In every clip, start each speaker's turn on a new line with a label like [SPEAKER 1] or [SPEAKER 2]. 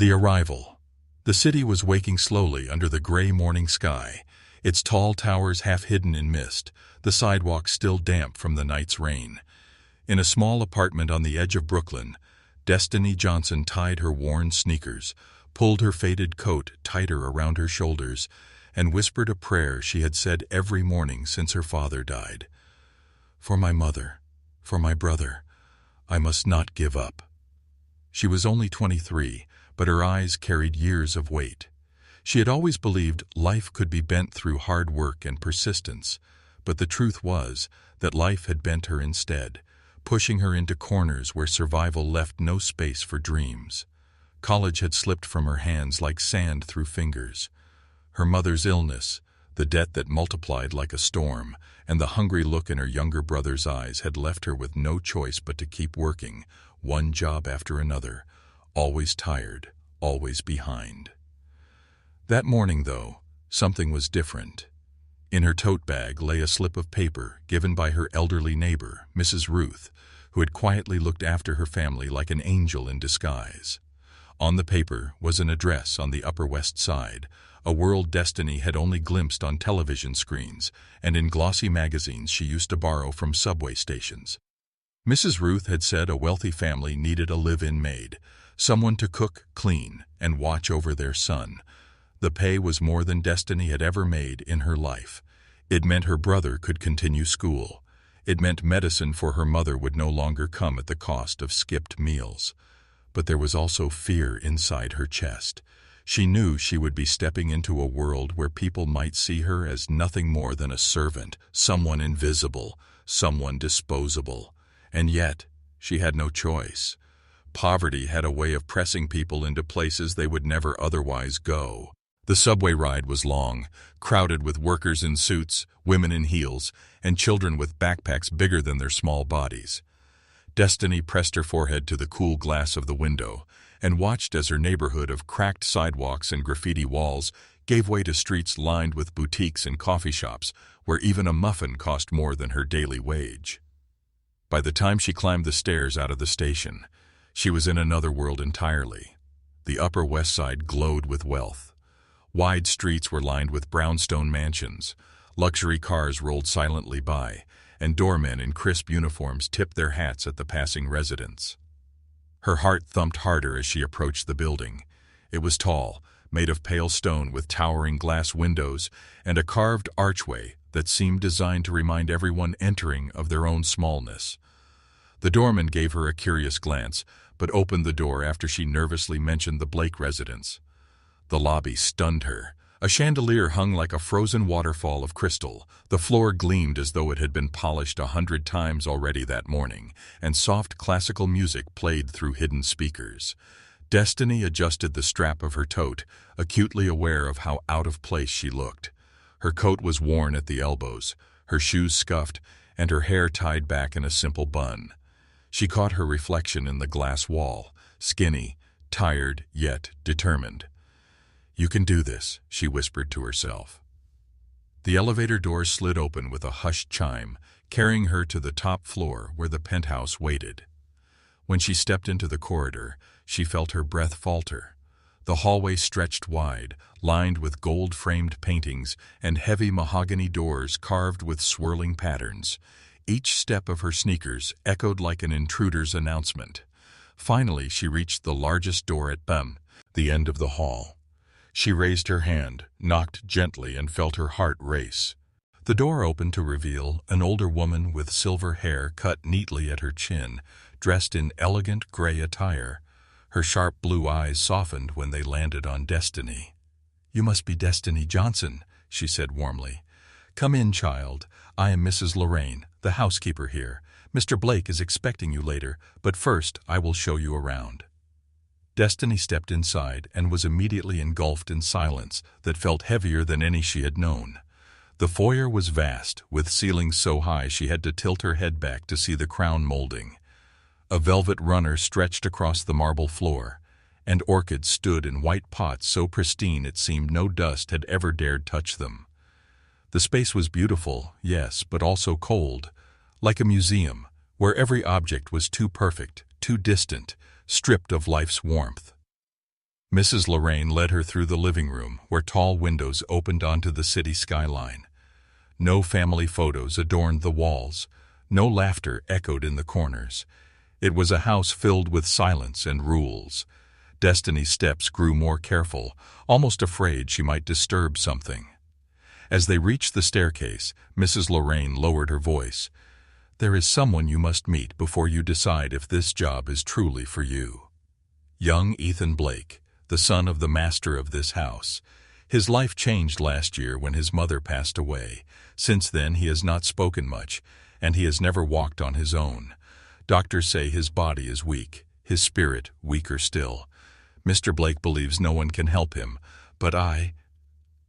[SPEAKER 1] The arrival. The city was waking slowly under the gray morning sky, its tall towers half hidden in mist, the sidewalks still damp from the night's rain. In a small apartment on the edge of Brooklyn, Destiny Johnson tied her worn sneakers, pulled her faded coat tighter around her shoulders, and whispered a prayer she had said every morning since her father died. "For my mother, for my brother, I must not give up." She was only 23, but her eyes carried years of weight. She had always believed life could be bent through hard work and persistence, but the truth was that life had bent her instead, pushing her into corners where survival left no space for dreams. College had slipped from her hands like sand through fingers. Her mother's illness, the debt that multiplied like a storm, and the hungry look in her younger brother's eyes had left her with no choice but to keep working, one job after another, always tired, always behind. That morning, though, something was different. In her tote bag lay a slip of paper given by her elderly neighbor, Mrs. Ruth, who had quietly looked after her family like an angel in disguise. On the paper was an address on the Upper West Side, a world Destiny had only glimpsed on television screens and in glossy magazines she used to borrow from subway stations. Mrs. Ruth had said a wealthy family needed a live-in maid, someone to cook, clean, and watch over their son. The pay was more than Destiny had ever made in her life. It meant her brother could continue school. It meant medicine for her mother would no longer come at the cost of skipped meals. But there was also fear inside her chest. She knew she would be stepping into a world where people might see her as nothing more than a servant, someone invisible, someone disposable. And yet, she had no choice. Poverty had a way of pressing people into places they would never otherwise go. The subway ride was long, crowded with workers in suits, women in heels, and children with backpacks bigger than their small bodies. Destiny pressed her forehead to the cool glass of the window and watched as her neighborhood of cracked sidewalks and graffiti walls gave way to streets lined with boutiques and coffee shops where even a muffin cost more than her daily wage. By the time she climbed the stairs out of the station, she was in another world entirely. The Upper West Side glowed with wealth. Wide streets were lined with brownstone mansions. Luxury cars rolled silently by, and doormen in crisp uniforms tipped their hats at the passing residents. Her heart thumped harder as she approached the building. It was tall, made of pale stone with towering glass windows and a carved archway that seemed designed to remind everyone entering of their own smallness. The doorman gave her a curious glance, but opened the door after she nervously mentioned the Blake residence. The lobby stunned her. A chandelier hung like a frozen waterfall of crystal. The floor gleamed as though it had been polished 100 times already that morning, and soft classical music played through hidden speakers. Destiny adjusted the strap of her tote, acutely aware of how out of place she looked. Her coat was worn at the elbows, her shoes scuffed, and her hair tied back in a simple bun. She caught her reflection in the glass wall, skinny, tired, yet determined. "You can do this," she whispered to herself. The elevator doors slid open with a hushed chime, carrying her to the top floor where the penthouse waited. When she stepped into the corridor, she felt her breath falter. The hallway stretched wide, lined with gold-framed paintings and heavy mahogany doors carved with swirling patterns. Each step of her sneakers echoed like an intruder's announcement. Finally, she reached the largest door at the end of the hall. She raised her hand, knocked gently, and felt her heart race. The door opened to reveal an older woman with silver hair cut neatly at her chin, dressed in elegant gray attire. Her sharp blue eyes softened when they landed on Destiny. "You must be Destiny Johnson," she said warmly. "Come in, child. I am Mrs. Lorraine, the housekeeper here. Mr. Blake is expecting you later, but first I will show you around." Destiny stepped inside and was immediately engulfed in silence that felt heavier than any she had known. The foyer was vast, with ceilings so high she had to tilt her head back to see the crown molding. A velvet runner stretched across the marble floor, and orchids stood in white pots so pristine it seemed no dust had ever dared touch them. The space was beautiful, yes, but also cold, like a museum, where every object was too perfect, too distant, stripped of life's warmth. Mrs. Lorraine led her through the living room, where tall windows opened onto the city skyline. No family photos adorned the walls. No laughter echoed in the corners. It was a house filled with silence and rules. Destiny's steps grew more careful, almost afraid she might disturb something. As they reached the staircase, Mrs. Lorraine lowered her voice. "There is someone you must meet before you decide if this job is truly for you." Young Ethan Blake, the son of the master of this house. His life changed last year when his mother passed away. Since then he has not spoken much, and he has never walked on his own. Doctors say his body is weak, his spirit weaker still. Mr. Blake believes no one can help him, but I—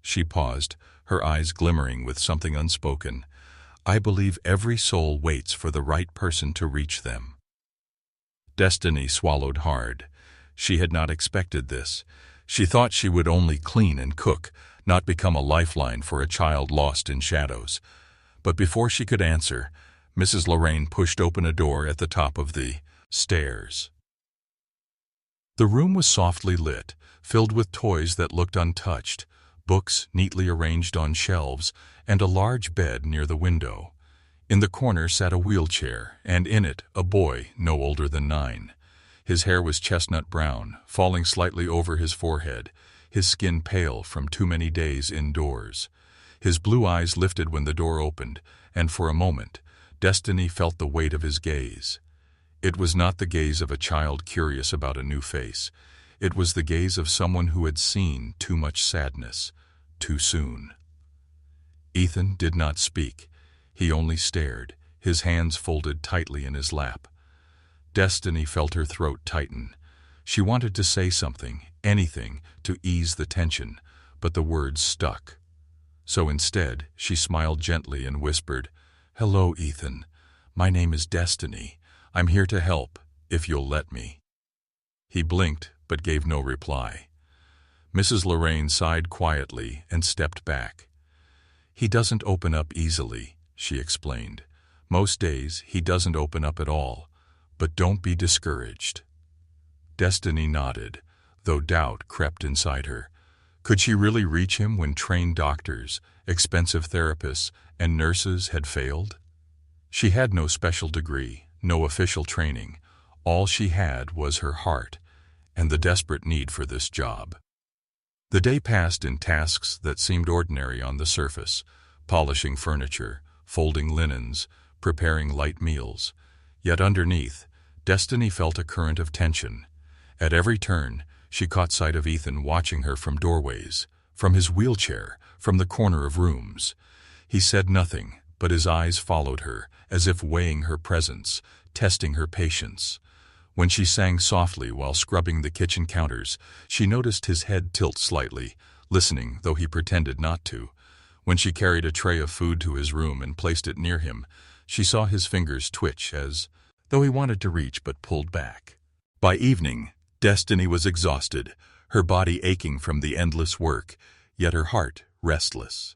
[SPEAKER 1] She paused, her eyes glimmering with something unspoken. "I believe every soul waits for the right person to reach them." Destiny swallowed hard. She had not expected this. She thought she would only clean and cook, not become a lifeline for a child lost in shadows. But before she could answer, Mrs. Lorraine pushed open a door at the top of the stairs. The room was softly lit, filled with toys that looked untouched, books neatly arranged on shelves, and a large bed near the window. In the corner sat a wheelchair, and in it a boy no older than 9. His hair was chestnut brown, falling slightly over his forehead, his skin pale from too many days indoors. His blue eyes lifted when the door opened, and for a moment, Destiny felt the weight of his gaze. It was not the gaze of a child curious about a new face. It was the gaze of someone who had seen too much sadness, too soon. Ethan did not speak. He only stared, his hands folded tightly in his lap. Destiny felt her throat tighten. She wanted to say something, anything, to ease the tension, but the words stuck. So instead, she smiled gently and whispered, "Hello, Ethan. My name is Destiny. I'm here to help, if you'll let me." He blinked, but gave no reply. Mrs. Lorraine sighed quietly and stepped back. "He doesn't open up easily," she explained. "Most days, he doesn't open up at all. But don't be discouraged." Destiny nodded, though doubt crept inside her. Could she really reach him when trained doctors, expensive therapists, and nurses had failed? She had no special degree, no official training. All she had was her heart, and the desperate need for this job. The day passed in tasks that seemed ordinary on the surface: polishing furniture, folding linens, preparing light meals. Yet underneath, Destiny felt a current of tension. At every turn, she caught sight of Ethan watching her from doorways, from his wheelchair, from the corner of rooms. He said nothing, but his eyes followed her, as if weighing her presence, testing her patience. When she sang softly while scrubbing the kitchen counters, she noticed his head tilt slightly, listening though he pretended not to. When she carried a tray of food to his room and placed it near him, she saw his fingers twitch as though he wanted to reach but pulled back. By evening, Destiny was exhausted, her body aching from the endless work, yet her heart restless.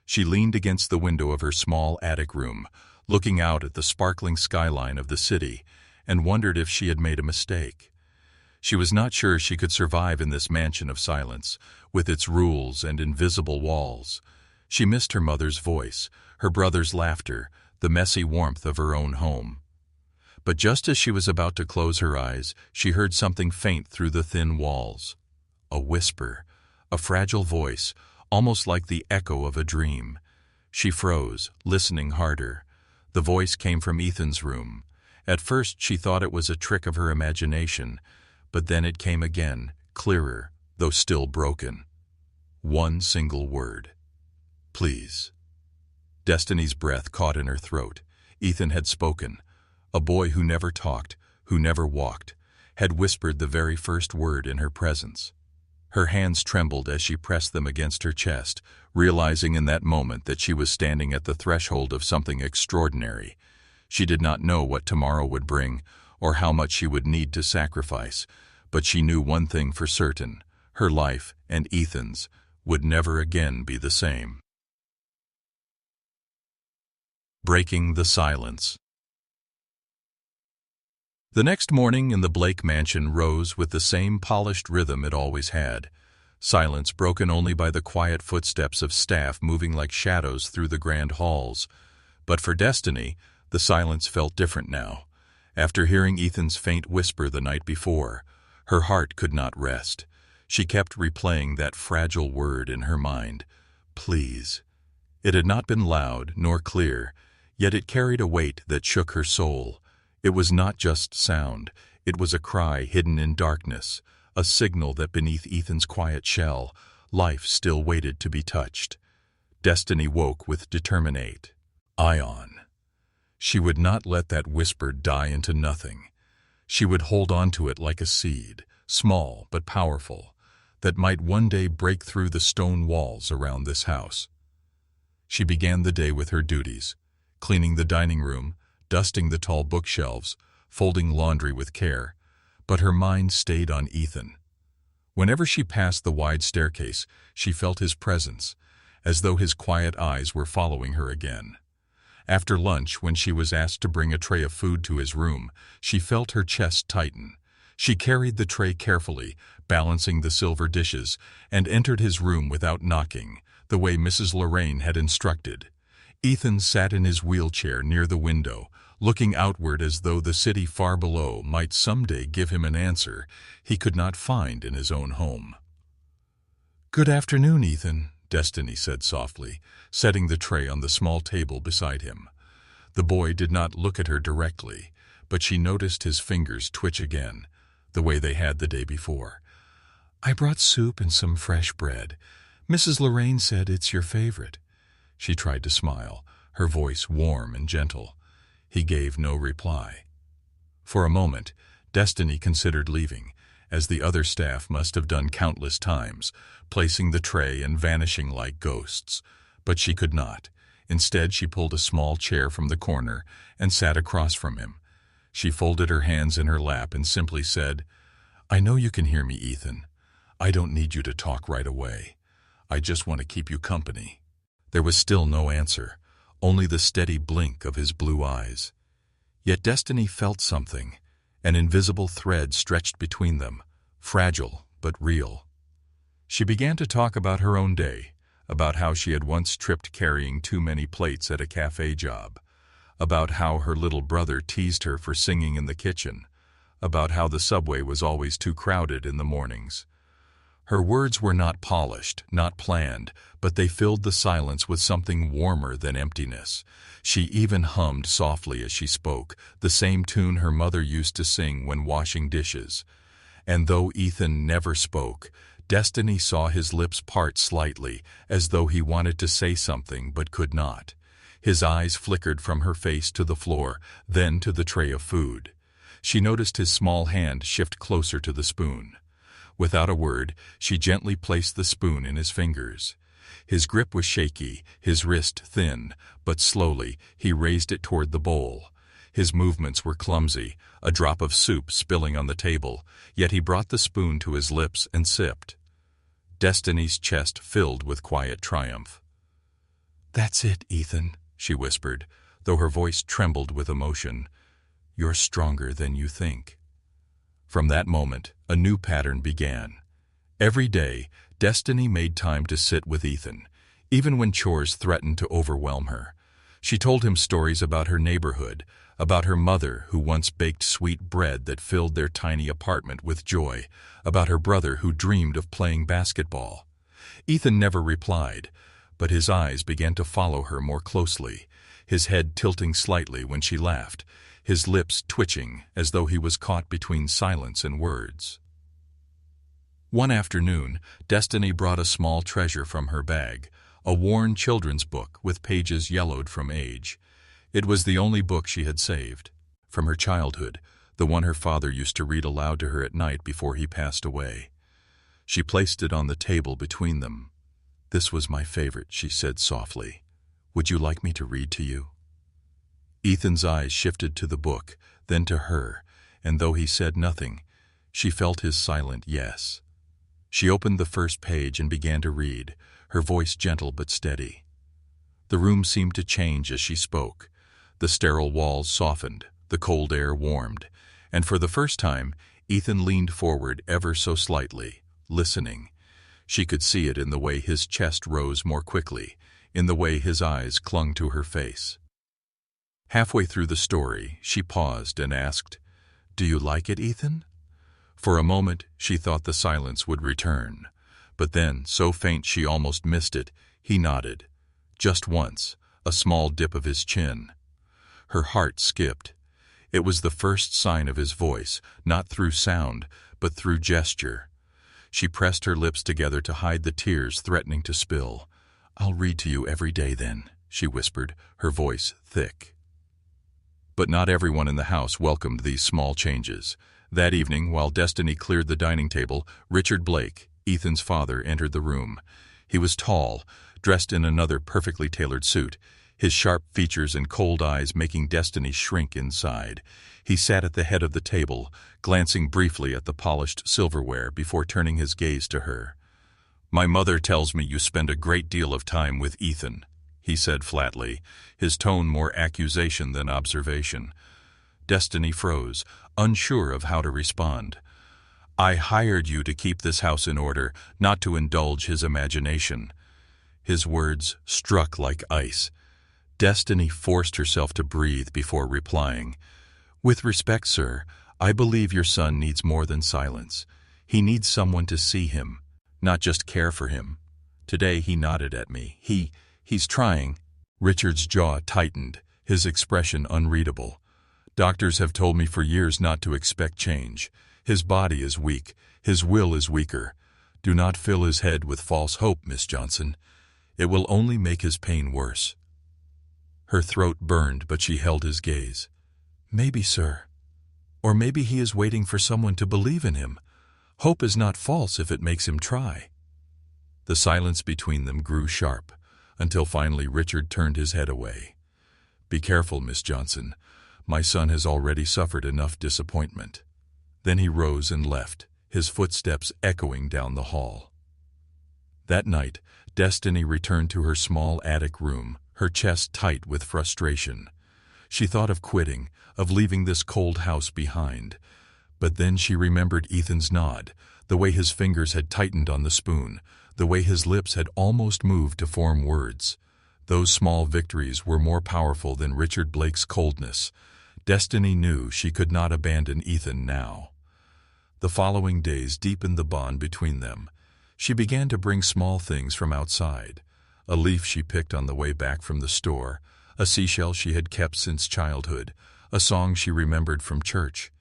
[SPEAKER 1] She leaned against the window of her small attic room, looking out at the sparkling skyline of the city, and wondered if she had made a mistake. She was not sure she could survive in this mansion of silence, with its rules and invisible walls. She missed her mother's voice, her brother's laughter, the messy warmth of her own home. But just as she was about to close her eyes, she heard something faint through the thin walls. A whisper, a fragile voice, almost like the echo of a dream. She froze, listening harder. The voice came from Ethan's room. At first she thought it was a trick of her imagination, but then it came again, clearer, though still broken. One single word. "Please." Destiny's breath caught in her throat. Ethan had spoken. A boy who never talked, who never walked, had whispered the very first word in her presence. Her hands trembled as she pressed them against her chest, realizing in that moment that she was standing at the threshold of something extraordinary. She did not know what tomorrow would bring, or how much she would need to sacrifice, but she knew one thing for certain: her life, and Ethan's, would never again be the same. Breaking the silence. The next morning in the Blake mansion rose with the same polished rhythm it always had. Silence broken only by the quiet footsteps of staff moving like shadows through the grand halls. But for Destiny, the silence felt different now. After hearing Ethan's faint whisper the night before, her heart could not rest. She kept replaying that fragile word in her mind, please. It had not been loud nor clear, yet it carried a weight that shook her soul. It was not just sound, it was a cry hidden in darkness, a signal that beneath Ethan's quiet shell, life still waited to be touched. Destiny woke with determinate. Ion. She would not let that whisper die into nothing. She would hold on to it like a seed, small but powerful, that might one day break through the stone walls around this house. She began the day with her duties, cleaning the dining room, dusting the tall bookshelves, folding laundry with care, but her mind stayed on Ethan. Whenever she passed the wide staircase, she felt his presence, as though his quiet eyes were following her again. After lunch, when she was asked to bring a tray of food to his room, she felt her chest tighten. She carried the tray carefully, balancing the silver dishes, and entered his room without knocking, the way Mrs. Lorraine had instructed. Ethan sat in his wheelchair near the window, looking outward as though the city far below might someday give him an answer he could not find in his own home. "Good afternoon, Ethan," Destiny said softly, setting the tray on the small table beside him. The boy did not look at her directly, but she noticed his fingers twitch again, the way they had the day before. "I brought soup and some fresh bread. Mrs. Lorraine said it's your favorite." She tried to smile, her voice warm and gentle. He gave no reply. For a moment, Destiny considered leaving, as the other staff must have done countless times, placing the tray and vanishing like ghosts. But she could not. Instead, she pulled a small chair from the corner and sat across from him. She folded her hands in her lap and simply said, "I know you can hear me, Ethan. I don't need you to talk right away. I just want to keep you company." There was still no answer, only the steady blink of his blue eyes. Yet Destiny felt something. An invisible thread stretched between them, fragile but real. She began to talk about her own day, about how she had once tripped carrying too many plates at a cafe job, about how her little brother teased her for singing in the kitchen, about how the subway was always too crowded in the mornings. Her words were not polished, not planned, but they filled the silence with something warmer than emptiness. She even hummed softly as she spoke, the same tune her mother used to sing when washing dishes. And though Ethan never spoke, Destiny saw his lips part slightly, as though he wanted to say something but could not. His eyes flickered from her face to the floor, then to the tray of food. She noticed his small hand shift closer to the spoon. Without a word, she gently placed the spoon in his fingers. His grip was shaky, his wrist thin, but slowly he raised it toward the bowl. His movements were clumsy, a drop of soup spilling on the table, yet he brought the spoon to his lips and sipped. Destiny's chest filled with quiet triumph. "That's it, Ethan," she whispered, though her voice trembled with emotion. "You're stronger than you think." From that moment, a new pattern began. Every day, Destiny made time to sit with Ethan, even when chores threatened to overwhelm her. She told him stories about her neighborhood, about her mother who once baked sweet bread that filled their tiny apartment with joy, about her brother who dreamed of playing basketball. Ethan never replied, but his eyes began to follow her more closely, his head tilting slightly when she laughed, his lips twitching as though he was caught between silence and words. One afternoon, Destiny brought a small treasure from her bag, a worn children's book with pages yellowed from age. It was the only book she had saved. From her childhood, the one her father used to read aloud to her at night before he passed away. She placed it on the table between them. "This was my favorite," she said softly. "Would you like me to read to you?" Ethan's eyes shifted to the book, then to her, and though he said nothing, she felt his silent yes. She opened the first page and began to read, her voice gentle but steady. The room seemed to change as she spoke. The sterile walls softened, the cold air warmed, And for the first time, Ethan leaned forward ever so slightly, listening. She could see it in the way his chest rose more quickly, in the way his eyes clung to her face. Halfway through the story, she paused and asked, "Do you like it, Ethan?" For a moment, she thought the silence would return. But then, so faint she almost missed it, he nodded. Just once, a small dip of his chin. Her heart skipped. It was the first sign of his voice, not through sound, but through gesture. She pressed her lips together to hide the tears threatening to spill. "I'll read to you every day then," she whispered, her voice thick. But not everyone in the house welcomed these small changes. That evening, while Destiny cleared the dining table, Richard Blake, Ethan's father, entered the room. He was tall, dressed in another perfectly tailored suit, his sharp features and cold eyes making Destiny shrink inside. He sat at the head of the table, glancing briefly at the polished silverware before turning his gaze to her. "My mother tells me you spend a great deal of time with Ethan," he said flatly, his tone more accusation than observation. Destiny froze, unsure of how to respond. "I hired you to keep this house in order, not to indulge his imagination." His words struck like ice. Destiny forced herself to breathe before replying. "With respect, sir, I believe your son needs more than silence. He needs someone to see him, not just care for him. Today he nodded at me. He's trying." Richard's jaw tightened, his expression unreadable. "Doctors have told me for years not to expect change. His body is weak. His will is weaker. Do not fill his head with false hope, Miss Johnson. It will only make his pain worse." Her throat burned, but she held his gaze. "Maybe, sir. Or maybe he is waiting for someone to believe in him. Hope is not false if it makes him try." The silence between them grew sharp, until finally Richard turned his head away. "Be careful, Miss Johnson. My son has already suffered enough disappointment." Then he rose and left, his footsteps echoing down the hall. That night, Destiny returned to her small attic room, her chest tight with frustration. She thought of quitting, of leaving this cold house behind. But then she remembered Ethan's nod, the way his fingers had tightened on the spoon, the way his lips had almost moved to form words. Those small victories were more powerful than Richard Blake's coldness. Destiny knew she could not abandon Ethan now. The following days deepened the bond between them. She began to bring small things from outside. A leaf she picked on the way back from the store, a seashell she had kept since childhood, a song she remembered from church.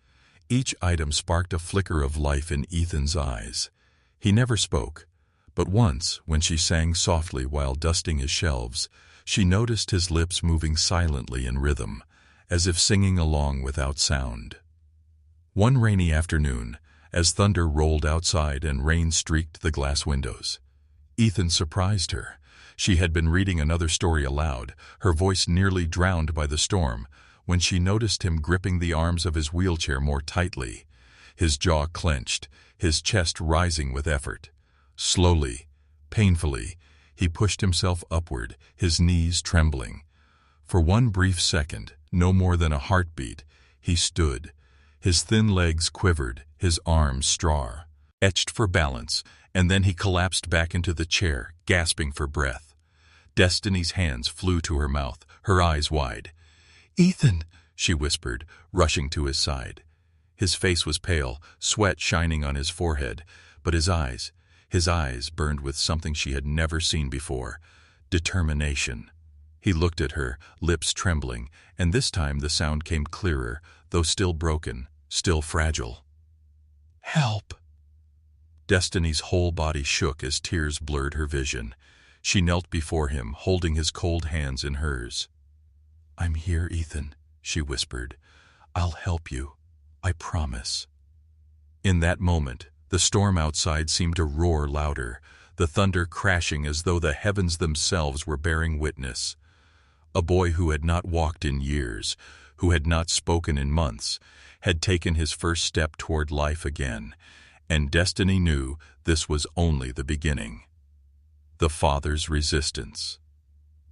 [SPEAKER 1] Each item sparked a flicker of life in Ethan's eyes. He never spoke, but once, when she sang softly while dusting his shelves, she noticed his lips moving silently in rhythm, as if singing along without sound. One rainy afternoon, as thunder rolled outside and rain streaked the glass windows, Ethan surprised her. She had been reading another story aloud, her voice nearly drowned by the storm, when she noticed him gripping the arms of his wheelchair more tightly. His jaw clenched, his chest rising with effort. Slowly, painfully, he pushed himself upward, his knees trembling. For one brief second, no more than a heartbeat, he stood. His thin legs quivered, his arms stretched for balance, and then he collapsed back into the chair, gasping for breath. Destiny's hands flew to her mouth, her eyes wide. "Ethan," she whispered, rushing to his side. His face was pale, sweat shining on his forehead, but his eyes burned with something she had never seen before: determination. He looked at her, lips trembling, and this time the sound came clearer, though still broken, still fragile. "Help!" Destiny's whole body shook as tears blurred her vision. She knelt before him, holding his cold hands in hers. "I'm here, Ethan," she whispered. "I'll help you. I promise." In that moment, the storm outside seemed to roar louder, the thunder crashing as though the heavens themselves were bearing witness. A boy who had not walked in years, who had not spoken in months, had taken his first step toward life again, and Destiny knew this was only the beginning. The father's resistance.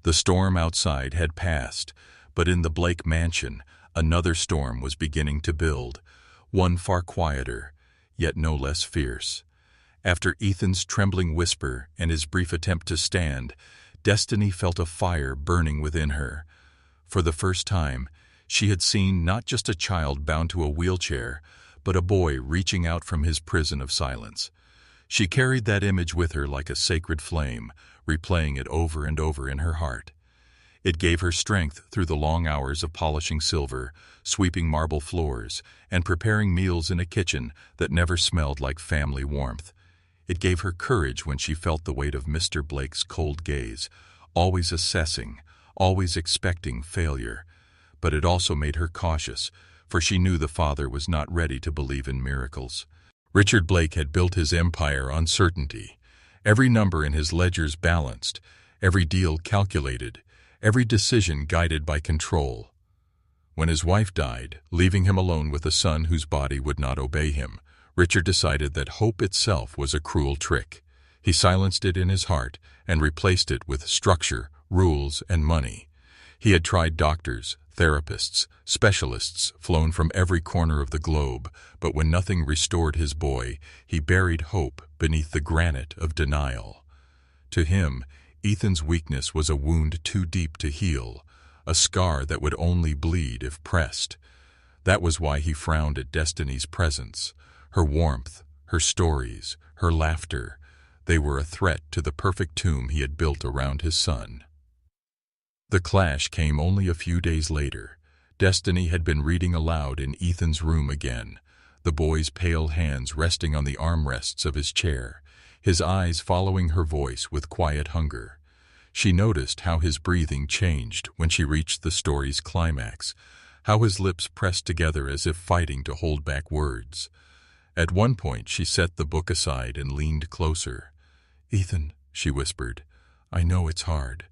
[SPEAKER 1] The storm outside had passed, but in the Blake mansion, another storm was beginning to build. one far quieter, yet no less fierce. After Ethan's trembling whisper and his brief attempt to stand, Destiny felt a fire burning within her. For the first time, she had seen not just a child bound to a wheelchair, but a boy reaching out from his prison of silence. She carried that image with her like a sacred flame, replaying it over and over in her heart. It gave her strength through the long hours of polishing silver, sweeping marble floors, and preparing meals in a kitchen that never smelled like family warmth. It gave her courage when she felt the weight of Mr. Blake's cold gaze, always assessing, always expecting failure. But it also made her cautious, for she knew the father was not ready to believe in miracles. Richard Blake had built his empire on certainty. Every number in his ledgers balanced, every deal calculated, every decision guided by control. When his wife died, leaving him alone with a son whose body would not obey him, Richard decided that hope itself was a cruel trick. He silenced it in his heart and replaced it with structure, rules, and money. He had tried doctors, therapists, specialists flown from every corner of the globe, but when nothing restored his boy, he buried hope beneath the granite of denial. To him, Ethan's weakness was a wound too deep to heal, a scar that would only bleed if pressed. That was why he frowned at Destiny's presence. Her warmth, her stories, her laughter, they were a threat to the perfect tomb he had built around his son. The clash came only a few days later. Destiny had been reading aloud in Ethan's room again, the boy's pale hands resting on the armrests of his chair, his eyes following her voice with quiet hunger. She noticed how his breathing changed when she reached the story's climax, how his lips pressed together as if fighting to hold back words. At one point, she set the book aside and leaned closer. "Ethan," she whispered, "I know it's hard,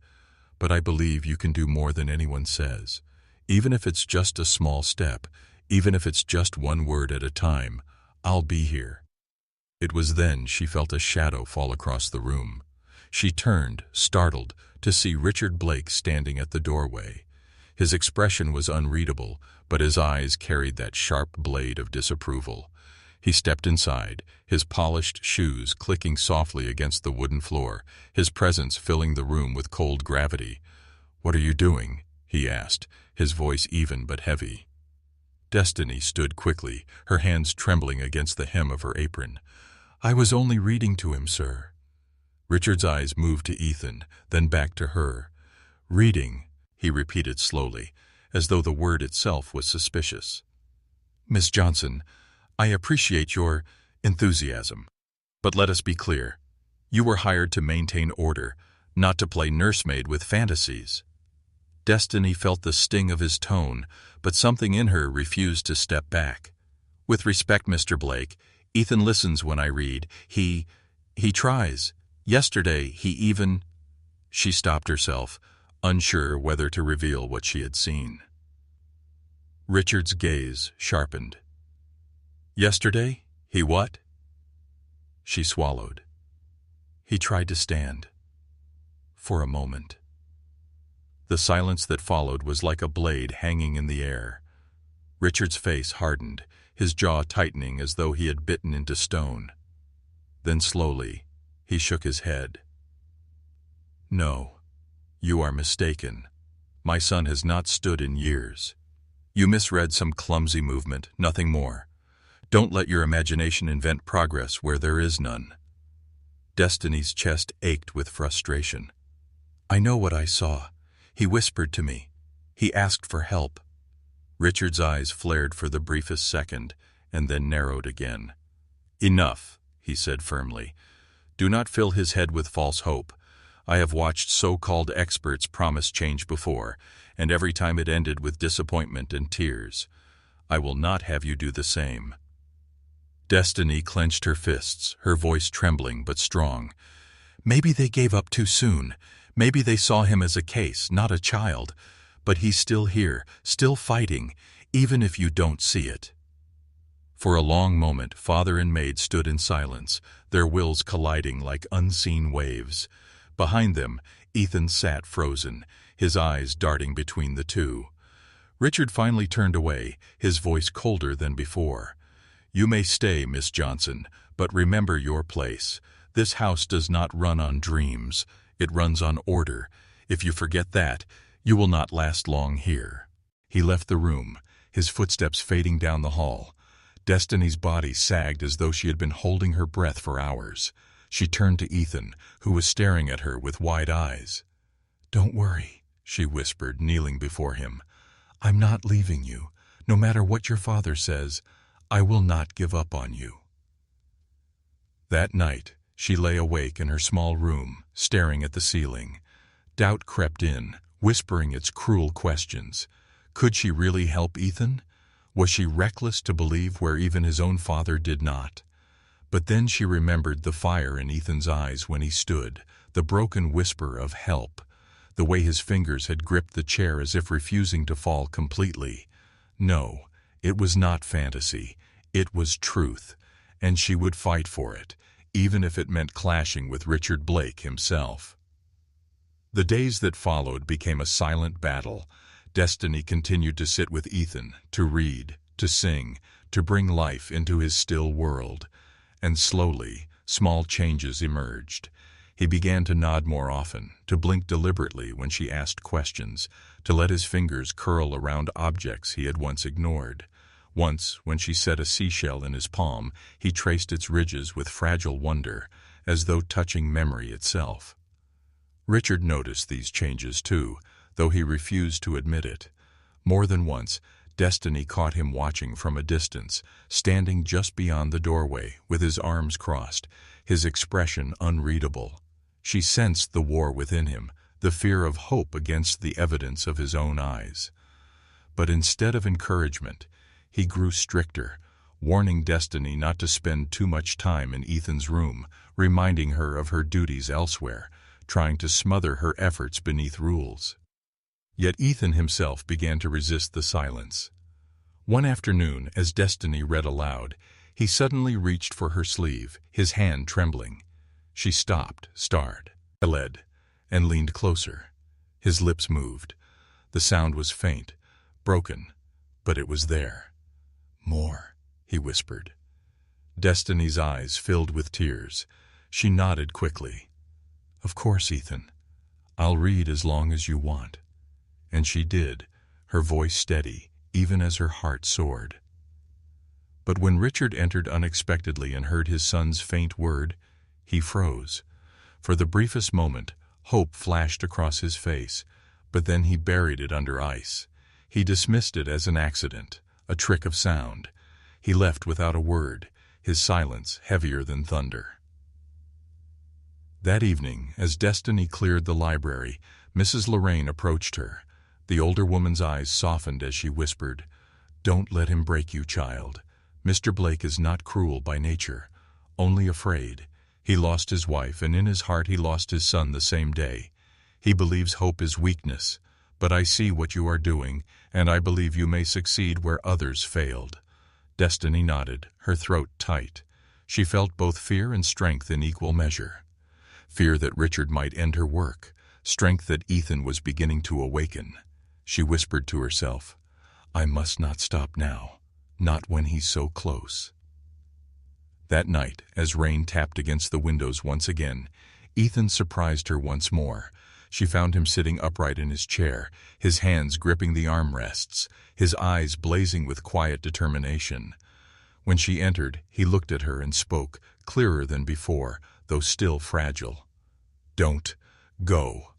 [SPEAKER 1] but I believe you can do more than anyone says. Even if it's just a small step, even if it's just one word at a time, I'll be here." It was then she felt a shadow fall across the room. She turned, startled, to see Richard Blake standing at the doorway. His expression was unreadable, but his eyes carried that sharp blade of disapproval. He stepped inside, his polished shoes clicking softly against the wooden floor, his presence filling the room with cold gravity. "What are you doing?" he asked, his voice even but heavy. Destiny stood quickly, her hands trembling against the hem of her apron. "I was only reading to him, sir." Richard's eyes moved to Ethan, then back to her. "Reading," he repeated slowly, as though the word itself was suspicious. "Miss Johnson, I appreciate your enthusiasm. But let us be clear. You were hired to maintain order, not to play nursemaid with fantasies." Destiny felt the sting of his tone, but something in her refused to step back. "With respect, Mr. Blake, Ethan listens when I read. He tries. Yesterday, he even—" She stopped herself, unsure whether to reveal what she had seen. Richard's gaze sharpened. "Yesterday? He what?" She swallowed. "He tried to stand. For a moment." The silence that followed was like a blade hanging in the air. Richard's face hardened, his jaw tightening as though he had bitten into stone. Then slowly, he shook his head. "No, you are mistaken. My son has not stood in years. You misread some clumsy movement, nothing more. Don't let your imagination invent progress where there is none." Destiny's chest ached with frustration. "I know what I saw. He whispered to me. He asked for help." Richard's eyes flared for the briefest second, and then narrowed again. "Enough," he said firmly. "Do not fill his head with false hope. I have watched so-called experts promise change before, and every time it ended with disappointment and tears. I will not have you do the same." Destiny clenched her fists, her voice trembling but strong. "Maybe they gave up too soon. Maybe they saw him as a case, not a child. But he's still here, still fighting, even if you don't see it." For a long moment, father and maid stood in silence, their wills colliding like unseen waves. Behind them, Ethan sat frozen, his eyes darting between the two. Richard finally turned away, his voice colder than before. "You may stay, Miss Johnson, but remember your place. This house does not run on dreams. It runs on order. If you forget that, you will not last long here." He left the room, his footsteps fading down the hall. Destiny's body sagged as though she had been holding her breath for hours. She turned to Ethan, who was staring at her with wide eyes. "Don't worry," she whispered, kneeling before him. "I'm not leaving you. No matter what your father says, I will not give up on you." That night, she lay awake in her small room, staring at the ceiling. Doubt crept in, whispering its cruel questions. Could she really help Ethan? Was she reckless to believe where even his own father did not? But then she remembered the fire in Ethan's eyes when he stood, the broken whisper of help, the way his fingers had gripped the chair as if refusing to fall completely. No, it was not fantasy. It was truth, and she would fight for it, even if it meant clashing with Richard Blake himself. The days that followed became a silent battle. Destiny continued to sit with Ethan, to read, to sing, to bring life into his still world. And slowly, small changes emerged. He began to nod more often, to blink deliberately when she asked questions, to let his fingers curl around objects he had once ignored. Once, when she set a seashell in his palm, he traced its ridges with fragile wonder, as though touching memory itself. Richard noticed these changes too, though he refused to admit it. More than once, Destiny caught him watching from a distance, standing just beyond the doorway, with his arms crossed, his expression unreadable. She sensed the war within him, the fear of hope against the evidence of his own eyes. But instead of encouragement, he grew stricter, warning Destiny not to spend too much time in Ethan's room, reminding her of her duties elsewhere, trying to smother her efforts beneath rules. Yet Ethan himself began to resist the silence. One afternoon, as Destiny read aloud, he suddenly reached for her sleeve, his hand trembling. She stopped, startled, and leaned closer. His lips moved. The sound was faint, broken, but it was there. "More," he whispered. Destiny's eyes filled with tears. She nodded quickly. "Of course, Ethan. I'll read as long as you want." And she did, her voice steady, even as her heart soared. But when Richard entered unexpectedly and heard his son's faint word, he froze. For the briefest moment, hope flashed across his face, but then he buried it under ice. He dismissed it as an accident, a trick of sound. He left without a word, his silence heavier than thunder. That evening, as Destiny cleared the library, Mrs. Lorraine approached her. The older woman's eyes softened as she whispered, "Don't let him break you, child. Mr. Blake is not cruel by nature, only afraid. He lost his wife, and in his heart he lost his son the same day. He believes hope is weakness, but I see what you are doing, and I believe you may succeed where others failed." Destiny nodded, her throat tight. She felt both fear and strength in equal measure. Fear that Richard might end her work, strength that Ethan was beginning to awaken. She whispered to herself, "I must not stop now, not when he's so close." That night, as rain tapped against the windows once again, Ethan surprised her once more. She found him sitting upright in his chair, his hands gripping the armrests, his eyes blazing with quiet determination. When she entered, he looked at her and spoke, clearer than before, though still fragile. "Don't go."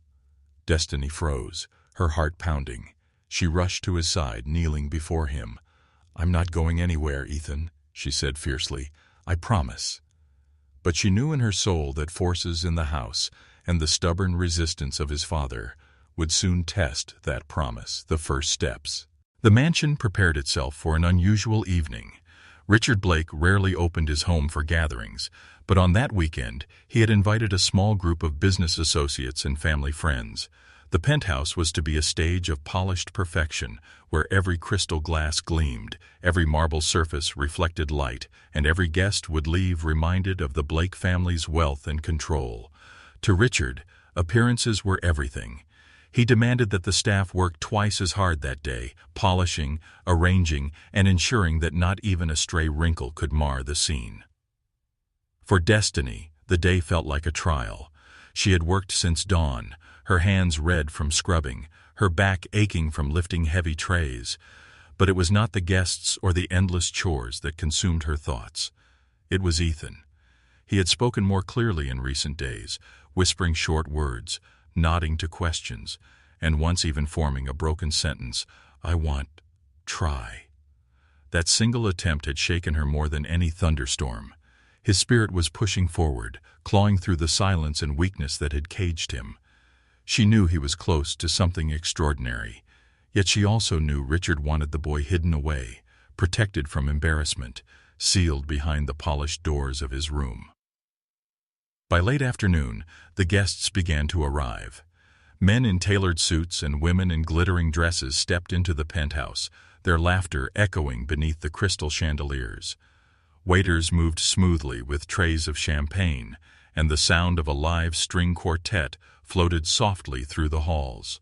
[SPEAKER 1] Destiny froze, her heart pounding. She rushed to his side, kneeling before him. "I'm not going anywhere, Ethan," she said fiercely. "I promise." But she knew in her soul that forces in the house and the stubborn resistance of his father would soon test that promise, the first steps. The mansion prepared itself for an unusual evening. Richard Blake rarely opened his home for gatherings, but on that weekend he had invited a small group of business associates and family friends. The penthouse was to be a stage of polished perfection, where every crystal glass gleamed, every marble surface reflected light, and every guest would leave reminded of the Blake family's wealth and control. To Richard, appearances were everything. He demanded that the staff work twice as hard that day, polishing, arranging, and ensuring that not even a stray wrinkle could mar the scene. For Destiny, the day felt like a trial. She had worked since dawn, her hands red from scrubbing, her back aching from lifting heavy trays. But it was not the guests or the endless chores that consumed her thoughts. It was Ethan. He had spoken more clearly in recent days, whispering short words, nodding to questions, and once even forming a broken sentence, "I want, try." That single attempt had shaken her more than any thunderstorm. His spirit was pushing forward, clawing through the silence and weakness that had caged him. She knew he was close to something extraordinary, yet she also knew Richard wanted the boy hidden away, protected from embarrassment, sealed behind the polished doors of his room. By late afternoon, the guests began to arrive. Men in tailored suits and women in glittering dresses stepped into the penthouse, their laughter echoing beneath the crystal chandeliers. Waiters moved smoothly with trays of champagne, and the sound of a live string quartet floated softly through the halls.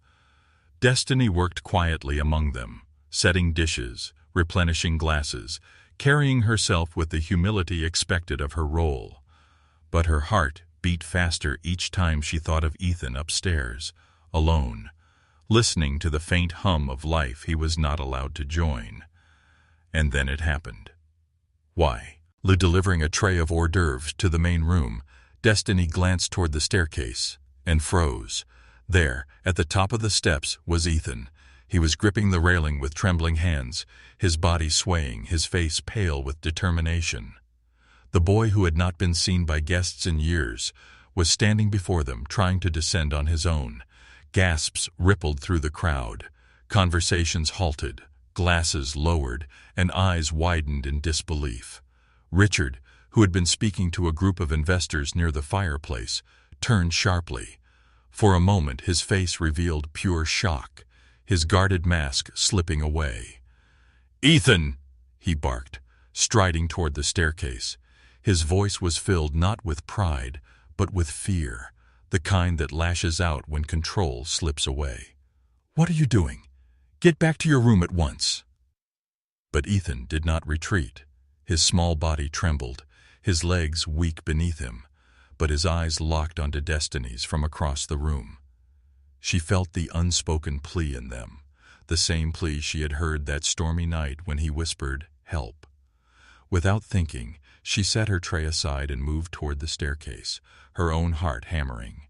[SPEAKER 1] Destiny worked quietly among them, setting dishes, replenishing glasses, carrying herself with the humility expected of her role. But her heart beat faster each time she thought of Ethan upstairs, alone, listening to the faint hum of life he was not allowed to join. And then it happened. Why? Delivering a tray of hors d'oeuvres to the main room, Destiny glanced toward the staircase and froze. There, at the top of the steps, was Ethan. He was gripping the railing with trembling hands, his body swaying, his face pale with determination. The boy who had not been seen by guests in years was standing before them, trying to descend on his own. Gasps rippled through the crowd. Conversations halted, glasses lowered, and eyes widened in disbelief. Richard, who had been speaking to a group of investors near the fireplace, turned sharply. For a moment his face revealed pure shock, his guarded mask slipping away. "Ethan!" he barked, striding toward the staircase. His voice was filled not with pride, but with fear, the kind that lashes out when control slips away. "What are you doing? Get back to your room at once." But Ethan did not retreat. His small body trembled, his legs weak beneath him, but his eyes locked onto Destiny's from across the room. She felt the unspoken plea in them, the same plea she had heard that stormy night when he whispered, "Help." Without thinking, she set her tray aside and moved toward the staircase, her own heart hammering.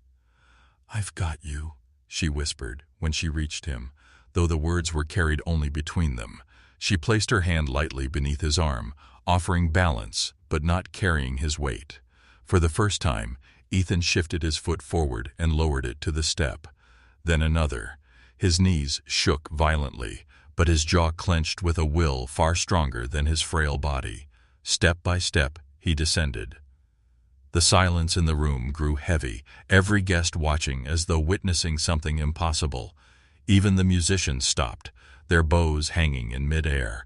[SPEAKER 1] "I've got you," she whispered when she reached him, though the words were carried only between them. She placed her hand lightly beneath his arm, offering balance but not carrying his weight. For the first time, Ethan shifted his foot forward and lowered it to the step. Then another. His knees shook violently, but his jaw clenched with a will far stronger than his frail body. Step by step, he descended. The silence in the room grew heavy, every guest watching as though witnessing something impossible. Even the musicians stopped, their bows hanging in midair.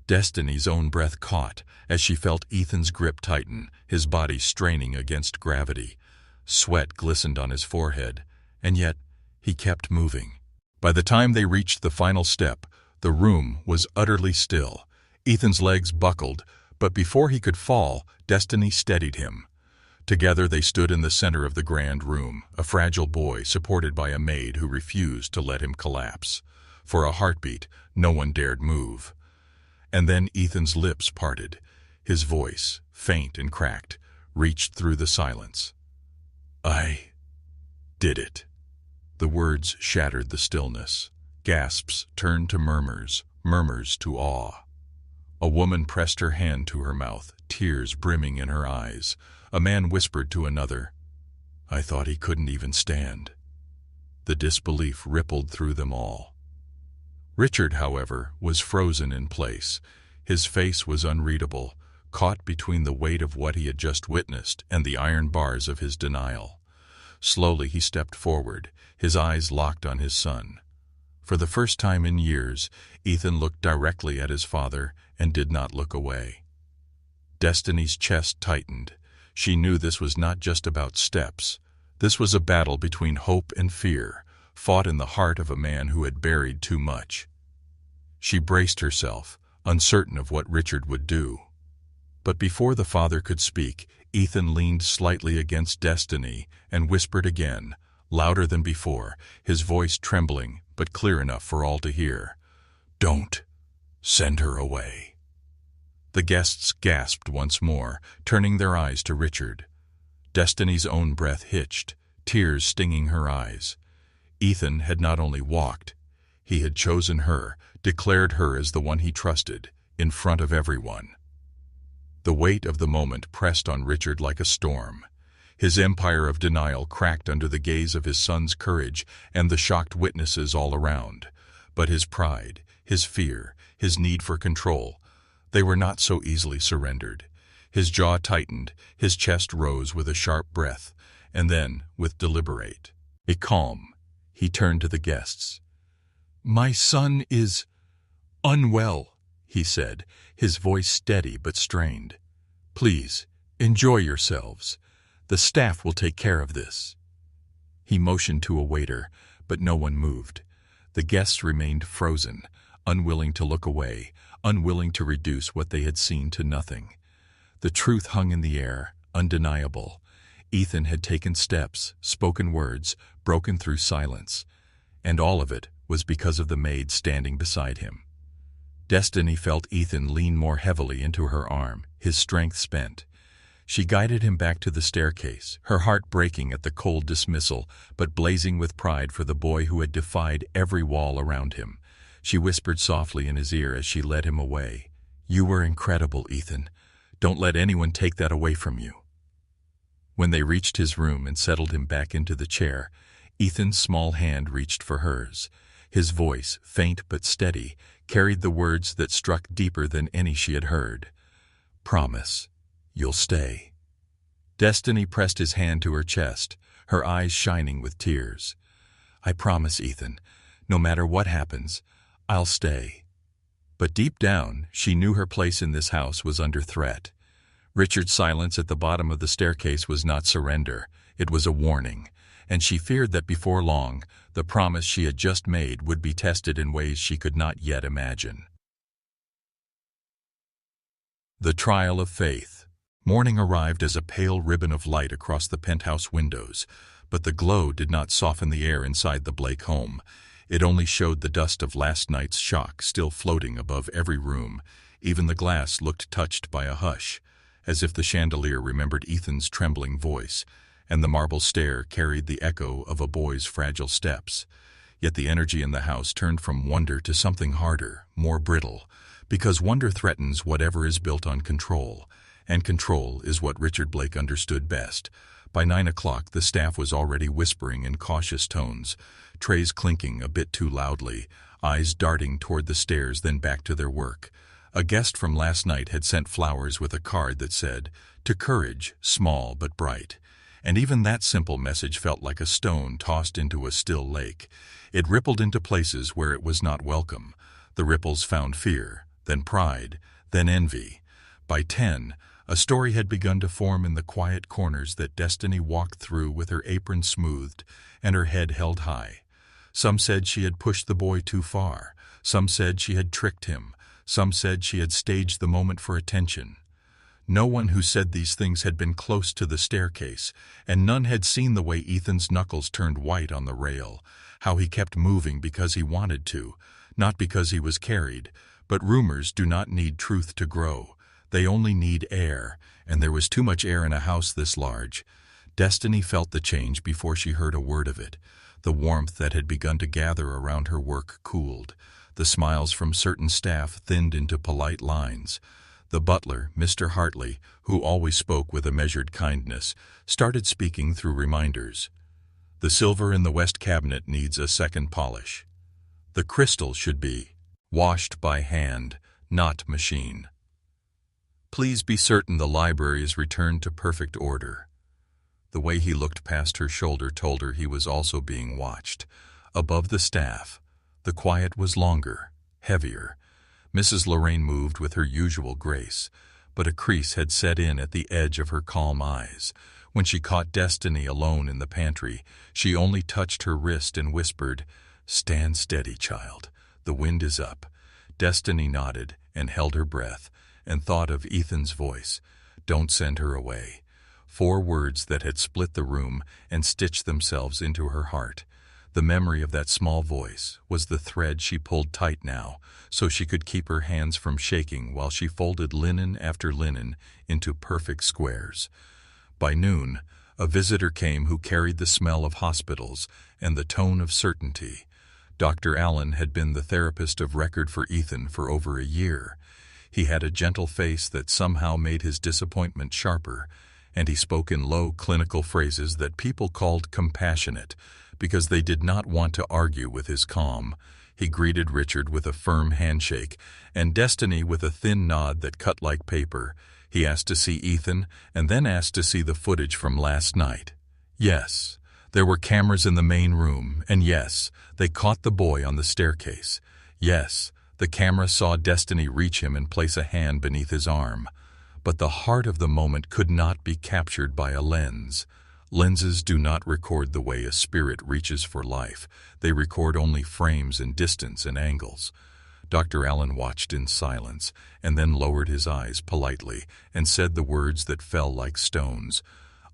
[SPEAKER 1] Destiny's own breath caught as she felt Ethan's grip tighten, his body straining against gravity. Sweat glistened on his forehead, and yet he kept moving. By the time they reached the final step, the room was utterly still. Ethan's legs buckled, but before he could fall, Destiny steadied him. Together they stood in the center of the grand room, a fragile boy supported by a maid who refused to let him collapse. For a heartbeat, no one dared move. And then Ethan's lips parted. His voice, faint and cracked, reached through the silence. "I did it." The words shattered the stillness. Gasps turned to murmurs, murmurs to awe. A woman pressed her hand to her mouth, tears brimming in her eyes. A man whispered to another, "I thought he couldn't even stand." The disbelief rippled through them all. Richard, however, was frozen in place. His face was unreadable, caught between the weight of what he had just witnessed and the iron bars of his denial. Slowly he stepped forward, his eyes locked on his son. For the first time in years, Ethan looked directly at his father and did not look away. Destiny's chest tightened. She knew this was not just about steps. This was a battle between hope and fear, fought in the heart of a man who had buried too much. She braced herself, uncertain of what Richard would do. But before the father could speak, Ethan leaned slightly against Destiny and whispered again, louder than before, his voice trembling but clear enough for all to hear. "Don't send her away." The guests gasped once more, turning their eyes to Richard. Destiny's own breath hitched, tears stinging her eyes. Ethan had not only walked, he had chosen her, declared her as the one he trusted, in front of everyone. The weight of the moment pressed on Richard like a storm. His empire of denial cracked under the gaze of his son's courage and the shocked witnesses all around. But his pride, his fear, his need for control, they were not so easily surrendered. His jaw tightened, his chest rose with a sharp breath, and then, with deliberate, a calm, he turned to the guests. "My son is unwell," he said, his voice steady but strained. "Please, enjoy yourselves. The staff will take care of this." He motioned to a waiter, but no one moved. The guests remained frozen, unwilling to look away, unwilling to reduce what they had seen to nothing. The truth hung in the air, undeniable. Ethan had taken steps, spoken words, broken through silence, and all of it was because of the maid standing beside him. Destiny felt Ethan lean more heavily into her arm, his strength spent. She guided him back to the staircase, her heart breaking at the cold dismissal, but blazing with pride for the boy who had defied every wall around him. She whispered softly in his ear as she led him away. "You were incredible, Ethan. Don't let anyone take that away from you." When they reached his room and settled him back into the chair, Ethan's small hand reached for hers. His voice, faint but steady, carried the words that struck deeper than any she had heard. "Promise, you'll stay." Destiny pressed his hand to her chest, her eyes shining with tears. "I promise, Ethan. No matter what happens, I'll stay." But deep down, she knew her place in this house was under threat. Richard's silence at the bottom of the staircase was not surrender, it was a warning, and she feared that before long, the promise she had just made would be tested in ways she could not yet imagine. The trial of faith. Morning arrived as a pale ribbon of light across the penthouse windows, but the glow did not soften the air inside the Blake home. It only showed the dust of last night's shock still floating above every room. Even the glass looked touched by a hush, as if the chandelier remembered Ethan's trembling voice, and the marble stair carried the echo of a boy's fragile steps. Yet the energy in the house turned from wonder to something harder, more brittle, because wonder threatens whatever is built on control, and control is what Richard Blake understood best. By 9 o'clock, the staff was already whispering in cautious tones, trays clinking a bit too loudly, eyes darting toward the stairs then back to their work. A guest from last night had sent flowers with a card that said, "To courage, small but bright." And even that simple message felt like a stone tossed into a still lake. It rippled into places where it was not welcome. The ripples found fear, then pride, then envy. By 10, a story had begun to form in the quiet corners that Destiny walked through with her apron smoothed and her head held high. Some said she had pushed the boy too far. Some said she had tricked him. Some said she had staged the moment for attention. No one who said these things had been close to the staircase, and none had seen the way Ethan's knuckles turned white on the rail, how he kept moving because he wanted to, not because he was carried. But rumors do not need truth to grow. They only need air, and there was too much air in a house this large. Destiny felt the change before she heard a word of it. The warmth that had begun to gather around her work cooled. The smiles from certain staff thinned into polite lines. The butler, Mr. Hartley, who always spoke with a measured kindness, started speaking through reminders. "The silver in the west cabinet needs a second polish. The crystal should be washed by hand, not machine. Please be certain the library is returned to perfect order." The way he looked past her shoulder told her he was also being watched. Above the staff, the quiet was longer, heavier. Mrs. Lorraine moved with her usual grace, but a crease had set in at the edge of her calm eyes. When she caught Destiny alone in the pantry, she only touched her wrist and whispered, "Stand steady, child. The wind is up." Destiny nodded and held her breath, and thought of Ethan's voice, "Don't send her away." 4 words that had split the room and stitched themselves into her heart. The memory of that small voice was the thread she pulled tight now, so she could keep her hands from shaking while she folded linen after linen into perfect squares. By noon, a visitor came who carried the smell of hospitals and the tone of certainty. Dr. Allen had been the therapist of record for Ethan for over a year. He had a gentle face that somehow made his disappointment sharper, and he spoke in low clinical phrases that people called compassionate because they did not want to argue with his calm. He greeted Richard with a firm handshake and Destiny with a thin nod that cut like paper. He asked to see Ethan and then asked to see the footage from last night. Yes, there were cameras in the main room, and yes, they caught the boy on the staircase. Yes, the camera saw Destiny reach him and place a hand beneath his arm. But the heart of the moment could not be captured by a lens. Lenses do not record the way a spirit reaches for life. They record only frames and distance and angles. Dr. Allen watched in silence and then lowered his eyes politely and said the words that fell like stones.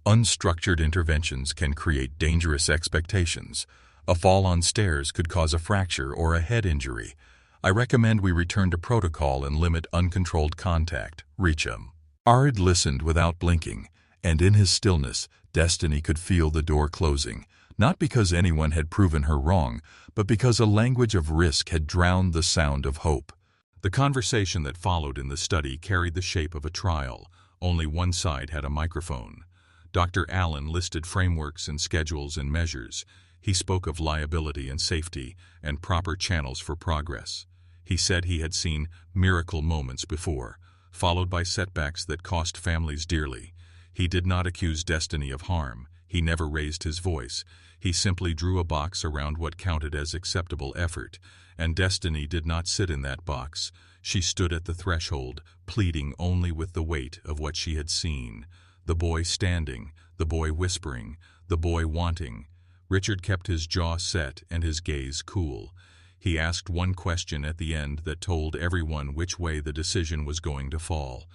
[SPEAKER 1] Unstructured interventions can create dangerous expectations. A fall on stairs could cause a fracture or a head injury. I recommend we return to protocol and limit uncontrolled contact. Reach him. Ard listened without blinking, and in his stillness, Destiny could feel the door closing, not because anyone had proven her wrong, but because a language of risk had drowned the sound of hope. The conversation that followed in the study carried the shape of a trial. Only one side had a microphone. Dr. Allen listed frameworks and schedules and measures. He spoke of liability and safety and proper channels for progress. He said he had seen miracle moments before, followed by setbacks that cost families dearly. He did not accuse Destiny of harm. He never raised his voice. He simply drew a box around what counted as acceptable effort, and Destiny did not sit in that box. She stood at the threshold, pleading only with the weight of what she had seen. The boy standing, the boy whispering, the boy wanting. Richard kept his jaw set and his gaze cool. He asked one question at the end that told everyone which way the decision was going to fall.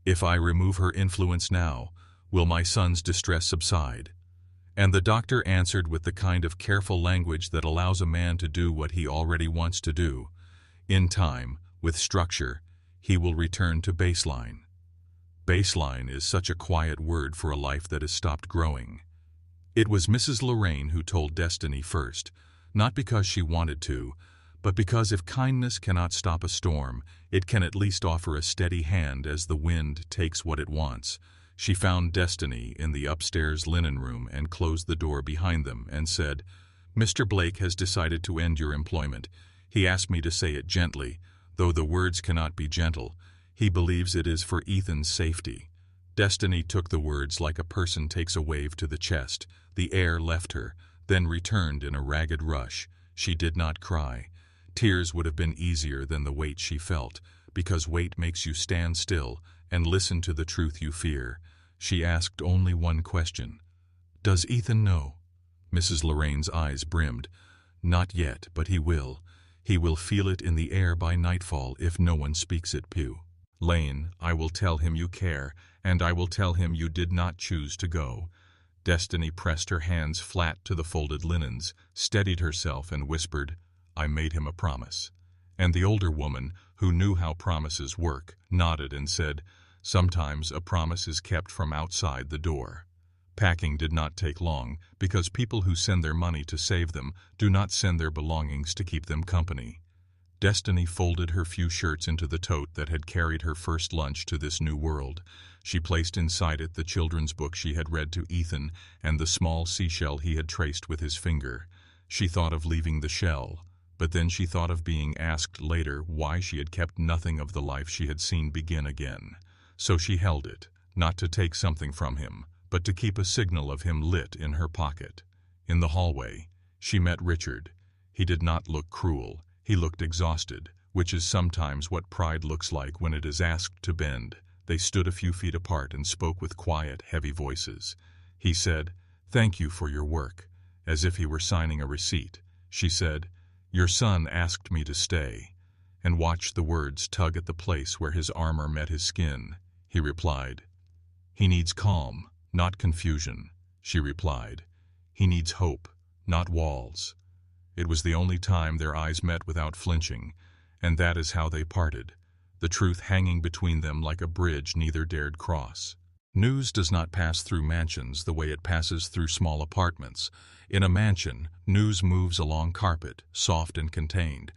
[SPEAKER 1] "If I remove her influence now, will my son's distress subside?" And the doctor answered with the kind of careful language that allows a man to do what he already wants to do. In time, with structure, he will return to baseline. Baseline is such a quiet word for a life that has stopped growing. It was Mrs. Lorraine who told Destiny first, not because she wanted to, but because if kindness cannot stop a storm, it can at least offer a steady hand as the wind takes what it wants. She found Destiny in the upstairs linen room and closed the door behind them and said, "Mr. Blake has decided to end your employment. He asked me to say it gently, though the words cannot be gentle. He believes it is for Ethan's safety." Destiny took the words like a person takes a wave to the chest. The air left her, then returned in a ragged rush. She did not cry. Tears would have been easier than the weight she felt, because weight makes you stand still and listen to the truth you fear. She asked only one question. "Does Ethan know?" Mrs. Lorraine's eyes brimmed. "Not yet, but he will. He will feel it in the air by nightfall if no one speaks it, Pew. Lane, I will tell him you care, and I will tell him you did not choose to go." Destiny pressed her hands flat to the folded linens, steadied herself, and whispered, "I made him a promise." And the older woman, who knew how promises work, nodded and said, "Sometimes a promise is kept from outside the door." Packing did not take long, because people who send their money to save them do not send their belongings to keep them company. Destiny folded her few shirts into the tote that had carried her first lunch to this new world. She placed inside it the children's book she had read to Ethan and the small seashell he had traced with his finger. She thought of leaving the shell, but then she thought of being asked later why she had kept nothing of the life she had seen begin again. So she held it, not to take something from him, but to keep a signal of him lit in her pocket. In the hallway, she met Richard. He did not look cruel. He looked exhausted, which is sometimes what pride looks like when it is asked to bend. They stood a few feet apart and spoke with quiet, heavy voices. He said, "Thank you for your work," as if he were signing a receipt. She said, "Your son asked me to stay," and watched the words tug at the place where his armor met his skin. He replied, "He needs calm, not confusion." She replied, "He needs hope, not walls." It was the only time their eyes met without flinching, and that is how they parted, the truth hanging between them like a bridge neither dared cross. News does not pass through mansions the way it passes through small apartments. In a mansion, news moves along carpet, soft and contained,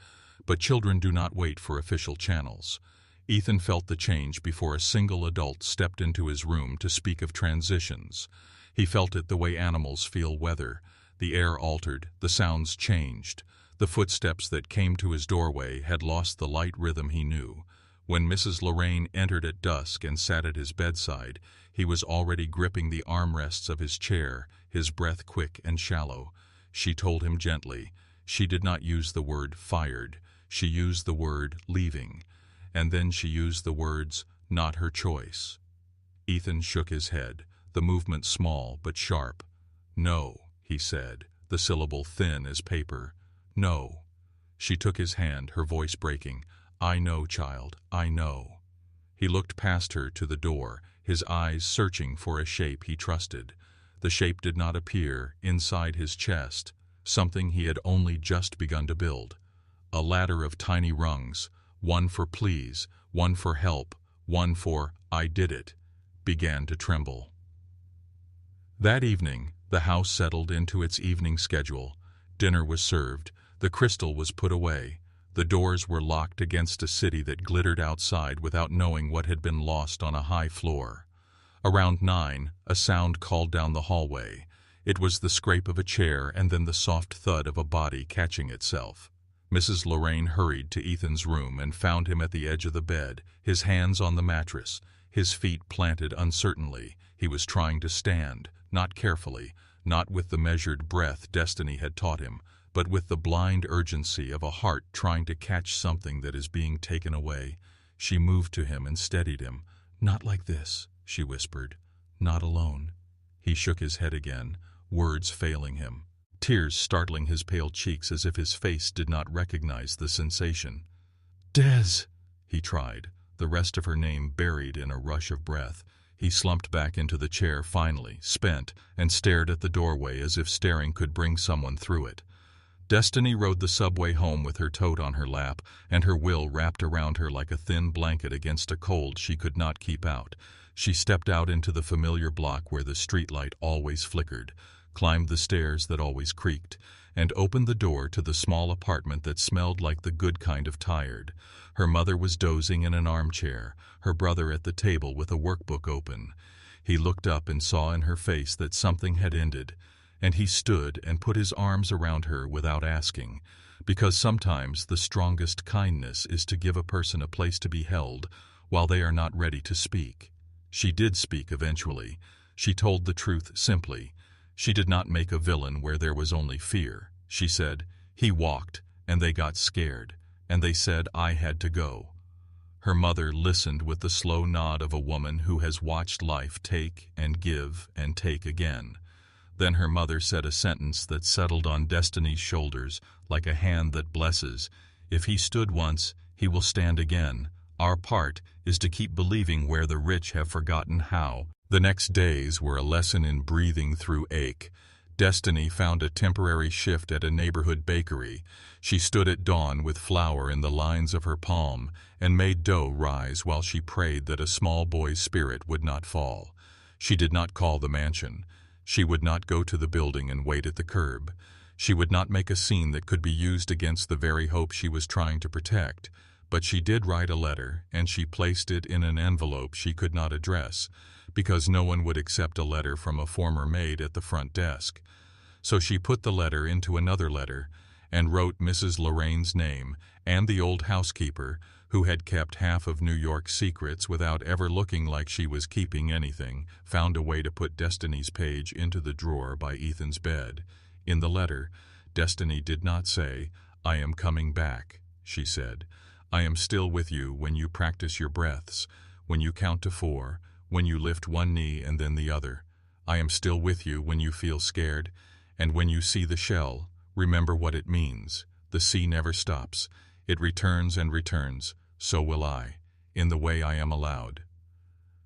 [SPEAKER 1] but children do not wait for official channels. Ethan felt the change before a single adult stepped into his room to speak of transitions. He felt it the way animals feel weather. The air altered, the sounds changed. The footsteps that came to his doorway had lost the light rhythm he knew. When Mrs. Lorraine entered at dusk and sat at his bedside, he was already gripping the armrests of his chair, his breath quick and shallow. She told him gently. She did not use the word fired. She used the word leaving. And then she used the words, not her choice. Ethan shook his head, the movement small but sharp. "No," he said, the syllable thin as paper. "No." She took his hand, her voice breaking. "I know, child, I know." He looked past her to the door, his eyes searching for a shape he trusted. The shape did not appear inside his chest, something he had only just begun to build. A ladder of tiny rungs, one for please, one for help, one for "I did it," began to tremble. That evening, the house settled into its evening schedule. Dinner was served. The crystal was put away. The doors were locked against a city that glittered outside without knowing what had been lost on a high floor. Around 9, a sound called down the hallway. It was the scrape of a chair and then the soft thud of a body catching itself. Mrs. Lorraine hurried to Ethan's room and found him at the edge of the bed, his hands on the mattress, his feet planted uncertainly. He was trying to stand, not carefully, not with the measured breath destiny had taught him, but with the blind urgency of a heart trying to catch something that is being taken away. She moved to him and steadied him. "Not like this," she whispered. "Not alone." He shook his head again, words failing him, tears startling his pale cheeks as if his face did not recognize the sensation. "Des," he tried, the rest of her name buried in a rush of breath. He slumped back into the chair finally, spent, and stared at the doorway as if staring could bring someone through it. Destiny rode the subway home with her tote on her lap, and her will wrapped around her like a thin blanket against a cold she could not keep out. She stepped out into the familiar block where the streetlight always flickered, climbed the stairs that always creaked, and opened the door to the small apartment that smelled like the good kind of tired. Her mother was dozing in an armchair, her brother at the table with a workbook open. He looked up and saw in her face that something had ended, and he stood and put his arms around her without asking, because sometimes the strongest kindness is to give a person a place to be held while they are not ready to speak. She did speak eventually. She told the truth simply. She did not make a villain where there was only fear. She said, "He walked, and they got scared, and they said I had to go." Her mother listened with the slow nod of a woman who has watched life take and give and take again. Then her mother said a sentence that settled on Destiny's shoulders like a hand that blesses. "If he stood once, he will stand again. Our part is to keep believing where the rich have forgotten how." The next days were a lesson in breathing through ache. Destiny found a temporary shift at a neighborhood bakery. She stood at dawn with flour in the lines of her palm and made dough rise while she prayed that a small boy's spirit would not fall. She did not call the mansion. She would not go to the building and wait at the curb. She would not make a scene that could be used against the very hope she was trying to protect. But she did write a letter, and she placed it in an envelope she could not address, because no one would accept a letter from a former maid at the front desk. So she put the letter into another letter and wrote Mrs. Lorraine's name and the old housekeeper, who had kept half of New York's secrets without ever looking like she was keeping anything, found a way to put Destiny's page into the drawer by Ethan's bed. In the letter, Destiny did not say, "I am coming back," she said. "I am still with you when you practice your breaths, when you count to 4, when you lift one knee and then the other. I am still with you when you feel scared, and when you see the shell, remember what it means. The sea never stops. It returns and returns. So will I, in the way I am allowed.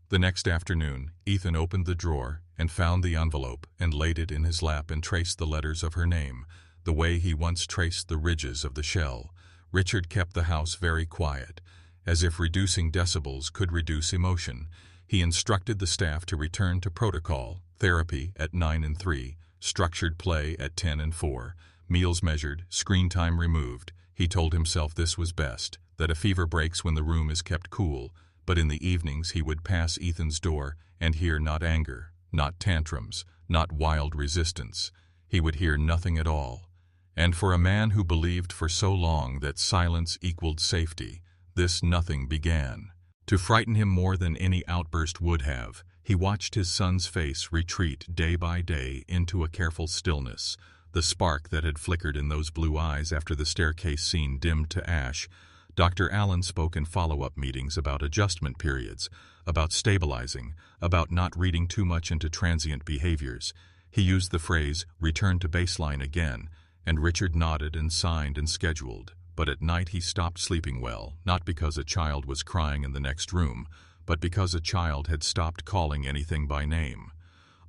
[SPEAKER 1] The next afternoon, Ethan opened the drawer and found the envelope and laid it in his lap and traced the letters of her name, the way he once traced the ridges of the shell. Richard kept the house very quiet, as if reducing decibels could reduce emotion. He instructed the staff to return to protocol, therapy at 9 and 3, structured play at 10 and 4, meals measured, screen time removed. He told himself this was best, that a fever breaks when the room is kept cool, but in the evenings he would pass Ethan's door and hear not anger, not tantrums, not wild resistance. He would hear nothing at all. And for a man who believed for so long that silence equaled safety, this nothing began to frighten him more than any outburst would have. He watched his son's face retreat day by day into a careful stillness. The spark that had flickered in those blue eyes after the staircase scene dimmed to ash. Dr. Allen spoke in follow-up meetings about adjustment periods, about stabilizing, about not reading too much into transient behaviors. He used the phrase, return to baseline again, and Richard nodded and signed and scheduled. But at night he stopped sleeping well, not because a child was crying in the next room, but because a child had stopped calling anything by name.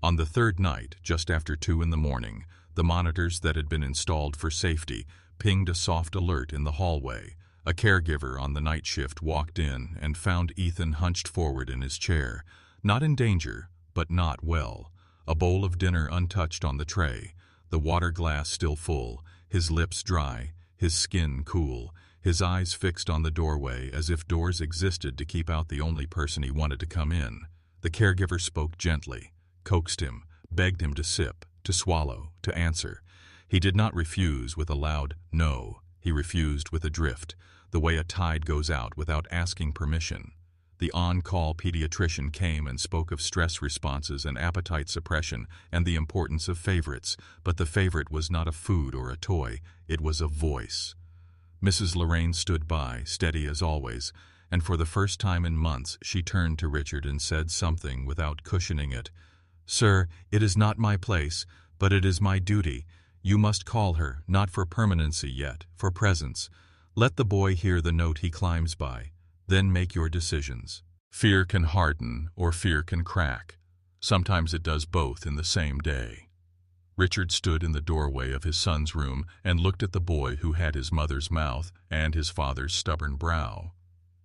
[SPEAKER 1] On the third night, just after 2 in the morning, the monitors that had been installed for safety pinged a soft alert in the hallway. A caregiver on the night shift walked in and found Ethan hunched forward in his chair, not in danger, but not well. A bowl of dinner untouched on the tray, the water glass still full, his lips dry, his skin cool, his eyes fixed on the doorway as if doors existed to keep out the only person he wanted to come in. The caregiver spoke gently, coaxed him, begged him to sip, to swallow, to answer. He did not refuse with a loud no. He refused with a drift, the way a tide goes out without asking permission. The on-call pediatrician came and spoke of stress responses and appetite suppression and the importance of favorites, but the favorite was not a food or a toy, it was a voice. Mrs. Lorraine stood by, steady as always, and for the first time in months she turned to Richard and said something without cushioning it. "Sir, it is not my place, but it is my duty. You must call her, not for permanency yet, for presence. Let the boy hear the note he climbs by. Then make your decisions." Fear can harden or fear can crack. Sometimes it does both in the same day. Richard stood in the doorway of his son's room and looked at the boy who had his mother's mouth and his father's stubborn brow.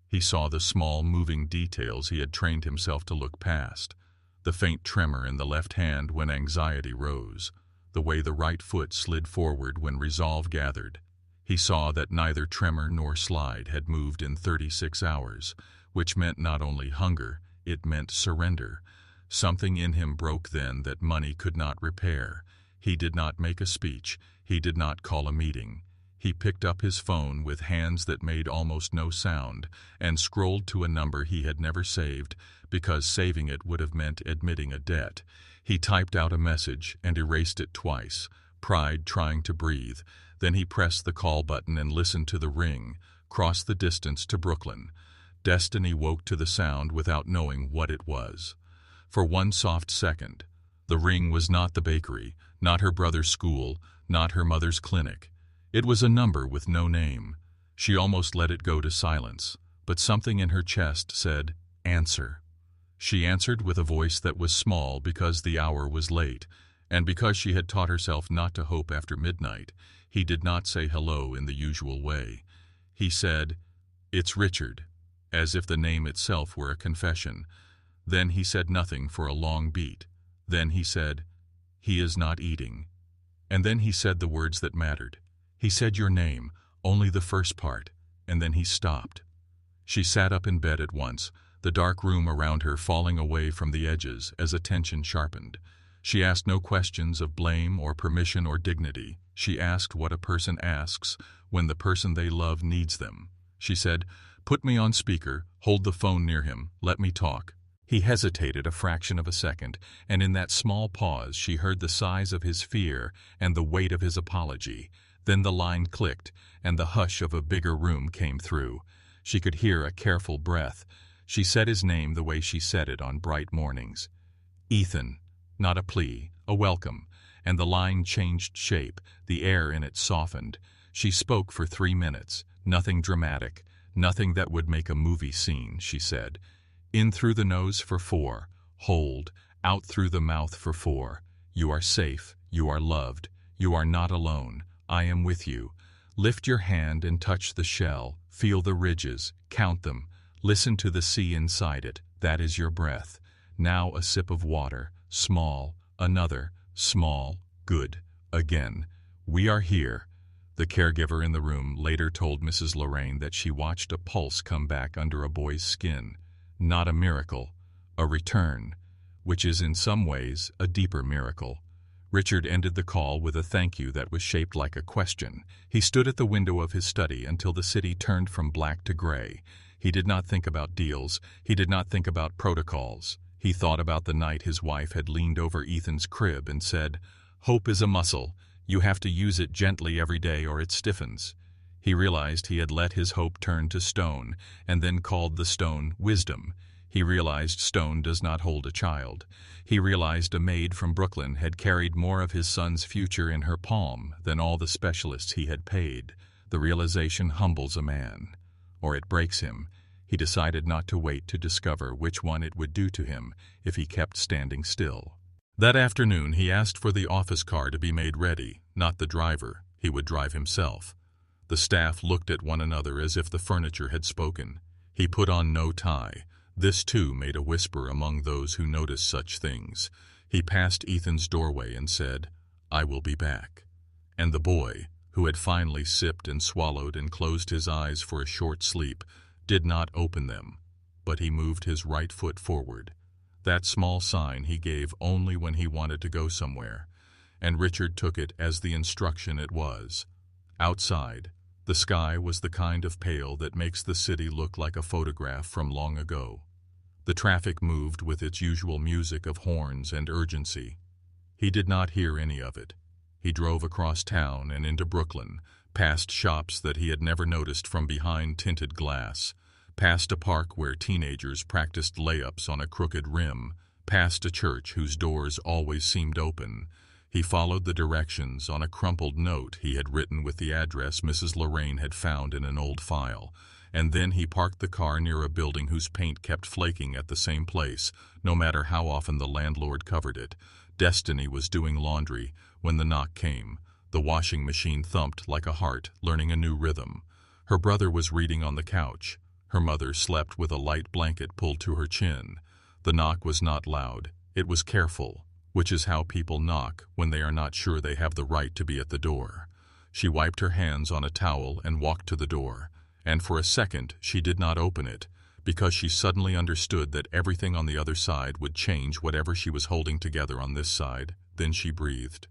[SPEAKER 1] He saw the small, moving details he had trained himself to look past. The faint tremor in the left hand when anxiety rose. The way the right foot slid forward when resolve gathered. He saw that neither tremor nor slide had moved in 36 hours, which meant not only hunger, it meant surrender. Something in him broke then that money could not repair. He did not make a speech. He did not call a meeting. He picked up his phone with hands that made almost no sound and scrolled to a number he had never saved because saving it would have meant admitting a debt. He typed out a message and erased it twice, pride trying to breathe. Then he pressed the call button and listened to the ring, crossed the distance to Brooklyn. Destiny woke to the sound without knowing what it was. For one soft second, the ring was not the bakery, not her brother's school, not her mother's clinic. It was a number with no name. She almost let it go to silence, but something in her chest said, "Answer." She answered with a voice that was small because the hour was late, and because she had taught herself not to hope after midnight. He did not say hello in the usual way. He said, "It's Richard," as if the name itself were a confession. Then he said nothing for a long beat. Then he said, "He is not eating." And then he said the words that mattered. He said your name, only the first part, and then he stopped. She sat up in bed at once, the dark room around her falling away from the edges as attention sharpened. She asked no questions of blame or permission or dignity. She asked what a person asks when the person they love needs them. She said, "Put me on speaker, hold the phone near him, let me talk." He hesitated a fraction of a second, and in that small pause she heard the size of his fear and the weight of his apology. Then the line clicked, and the hush of a bigger room came through. She could hear a careful breath. She said his name the way she said it on bright mornings. Ethan, not a plea, a welcome, and the line changed shape, the air in it softened. She spoke for 3 minutes, nothing dramatic, nothing that would make a movie scene, she said. In through the nose for 4, hold, out through the mouth for 4. You are safe, you are loved, you are not alone, I am with you. Lift your hand and touch the shell, feel the ridges, count them, listen to the sea inside it, that is your breath. Now a sip of water, small, another, small, good, again. We are here. The caregiver in the room later told Mrs. Lorraine that she watched a pulse come back under a boy's skin. Not a miracle, a return, which is in some ways a deeper miracle. Richard ended the call with a thank you that was shaped like a question. He stood at the window of his study until the city turned from black to gray. He did not think about deals. He did not think about protocols. He thought about the night his wife had leaned over Ethan's crib and said, "Hope is a muscle. You have to use it gently every day or it stiffens." He realized he had let his hope turn to stone, and then called the stone wisdom. He realized stone does not hold a child. He realized a maid from Brooklyn had carried more of his son's future in her palm than all the specialists he had paid. The realization humbles a man, or it breaks him. He decided not to wait to discover which one it would do to him if he kept standing still. That afternoon he asked for the office car to be made ready, not the driver. He would drive himself. The staff looked at one another as if the furniture had spoken. He put on no tie. This too made a whisper among those who noticed such things. He passed Ethan's doorway and said, "I will be back." And the boy, who had finally sipped and swallowed and closed his eyes for a short sleep, did not open them, but he moved his right foot forward. That small sign he gave only when he wanted to go somewhere, and Richard took it as the instruction it was. Outside, the sky was the kind of pale that makes the city look like a photograph from long ago. The traffic moved with its usual music of horns and urgency. He did not hear any of it. He drove across town and into Brooklyn, past shops that he had never noticed from behind tinted glass, past a park where teenagers practiced layups on a crooked rim, past a church whose doors always seemed open. He followed the directions on a crumpled note he had written with the address Mrs. Lorraine had found in an old file, and then he parked the car near a building whose paint kept flaking at the same place, no matter how often the landlord covered it. Destiny was doing laundry when the knock came. The washing machine thumped like a heart, learning a new rhythm. Her brother was reading on the couch. Her mother slept with a light blanket pulled to her chin. The knock was not loud. It was careful, which is how people knock when they are not sure they have the right to be at the door. She wiped her hands on a towel and walked to the door, and for a second she did not open it, because she suddenly understood that everything on the other side would change whatever she was holding together on this side. Then she breathed.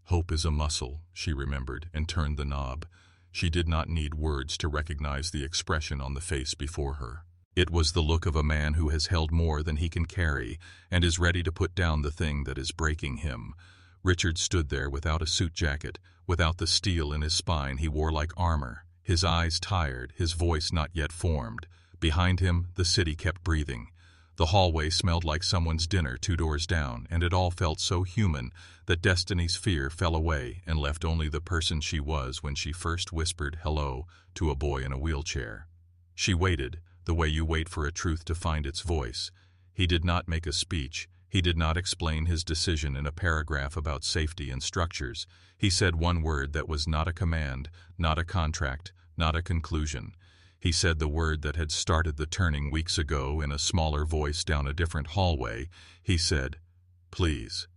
[SPEAKER 1] Hope is a muscle, she remembered, and turned the knob. She did not need words to recognize the expression on the face before her. It was the look of a man who has held more than he can carry and is ready to put down the thing that is breaking him. Richard stood there without a suit jacket, without the steel in his spine he wore like armor, his eyes tired, his voice not yet formed. Behind him, the city kept breathing. The hallway smelled like someone's dinner 2 doors down, and it all felt so human that Destiny's fear fell away and left only the person she was when she first whispered hello to a boy in a wheelchair. She waited, the way you wait for a truth to find its voice. He did not make a speech. He did not explain his decision in a paragraph about safety and structures. He said one word that was not a command, not a contract, not a conclusion. He said the word that had started the turning weeks ago in a smaller voice down a different hallway. He said, "Please."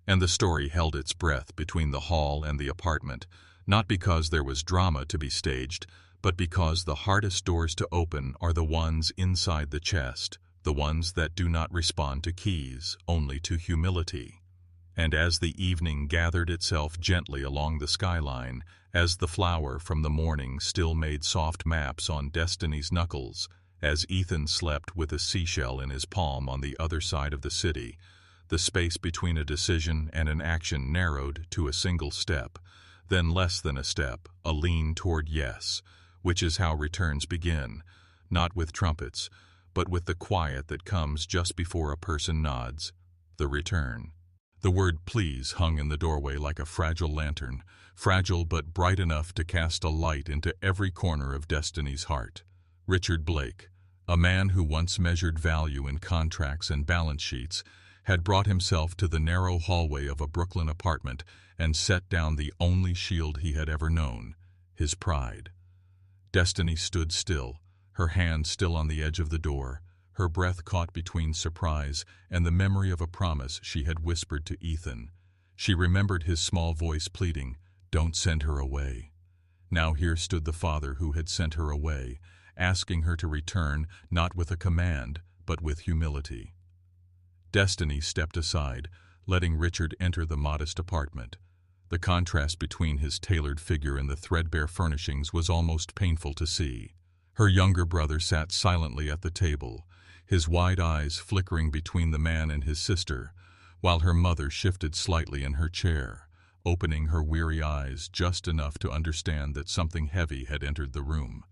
[SPEAKER 1] And the story held its breath between the hall and the apartment, not because there was drama to be staged, but because the hardest doors to open are the ones inside the chest, the ones that do not respond to keys, only to humility. And as the evening gathered itself gently along the skyline, as the flower from the morning still made soft maps on Destiny's knuckles, as Ethan slept with a seashell in his palm on the other side of the city, the space between a decision and an action narrowed to a single step, then less than a step, a lean toward yes, which is how returns begin, not with trumpets, but with the quiet that comes just before a person nods. The return. The word please hung in the doorway like a fragile lantern, fragile but bright enough to cast a light into every corner of Destiny's heart. Richard Blake, a man who once measured value in contracts and balance sheets, had brought himself to the narrow hallway of a Brooklyn apartment and set down the only shield he had ever known, his pride. Destiny stood still, her hand still on the edge of the door, her breath caught between surprise and the memory of a promise she had whispered to Ethan. She remembered his small voice pleading, "Don't send her away." Now here stood the father who had sent her away, asking her to return not with a command, but with humility. Destiny stepped aside, letting Richard enter the modest apartment. The contrast between his tailored figure and the threadbare furnishings was almost painful to see. Her younger brother sat silently at the table, his wide eyes flickering between the man and his sister, while her mother shifted slightly in her chair, opening her weary eyes just enough to understand that something heavy had entered the room.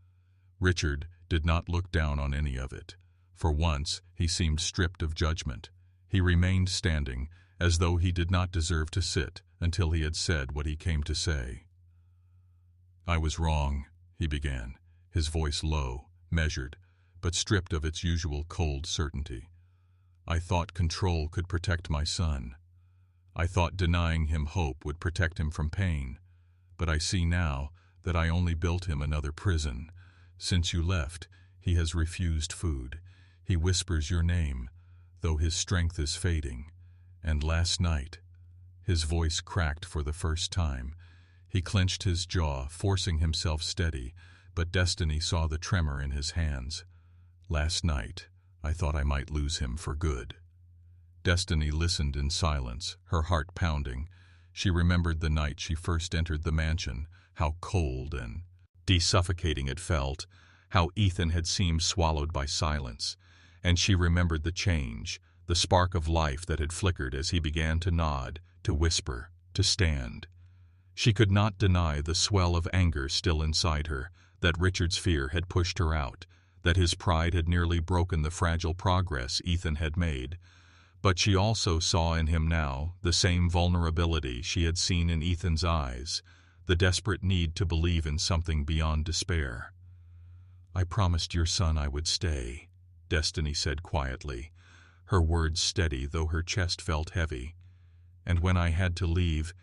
[SPEAKER 1] Richard did not look down on any of it. For once, he seemed stripped of judgment. He remained standing, as though he did not deserve to sit, until he had said what he came to say. "I was wrong," he began, his voice low, measured, but stripped of its usual cold certainty. "I thought control could protect my son. I thought denying him hope would protect him from pain. But I see now that I only built him another prison. Since you left, he has refused food. He whispers your name, though his strength is fading. And last night," his voice cracked for the first time. He clenched his jaw, forcing himself steady, but Destiny saw the tremor in his hands. "Last night, I thought I might lose him for good." Destiny listened in silence, her heart pounding. She remembered the night she first entered the mansion, how cold and desuffocating it felt, how Ethan had seemed swallowed by silence. And she remembered the change, the spark of life that had flickered as he began to nod, to whisper, to stand. She could not deny the swell of anger still inside her, that Richard's fear had pushed her out, that his pride had nearly broken the fragile progress Ethan had made. But she also saw in him now the same vulnerability she had seen in Ethan's eyes, the desperate need to believe in something beyond despair. "I promised your son I would stay," Destiny said quietly, her words steady though her chest felt heavy. "And when I had to leave,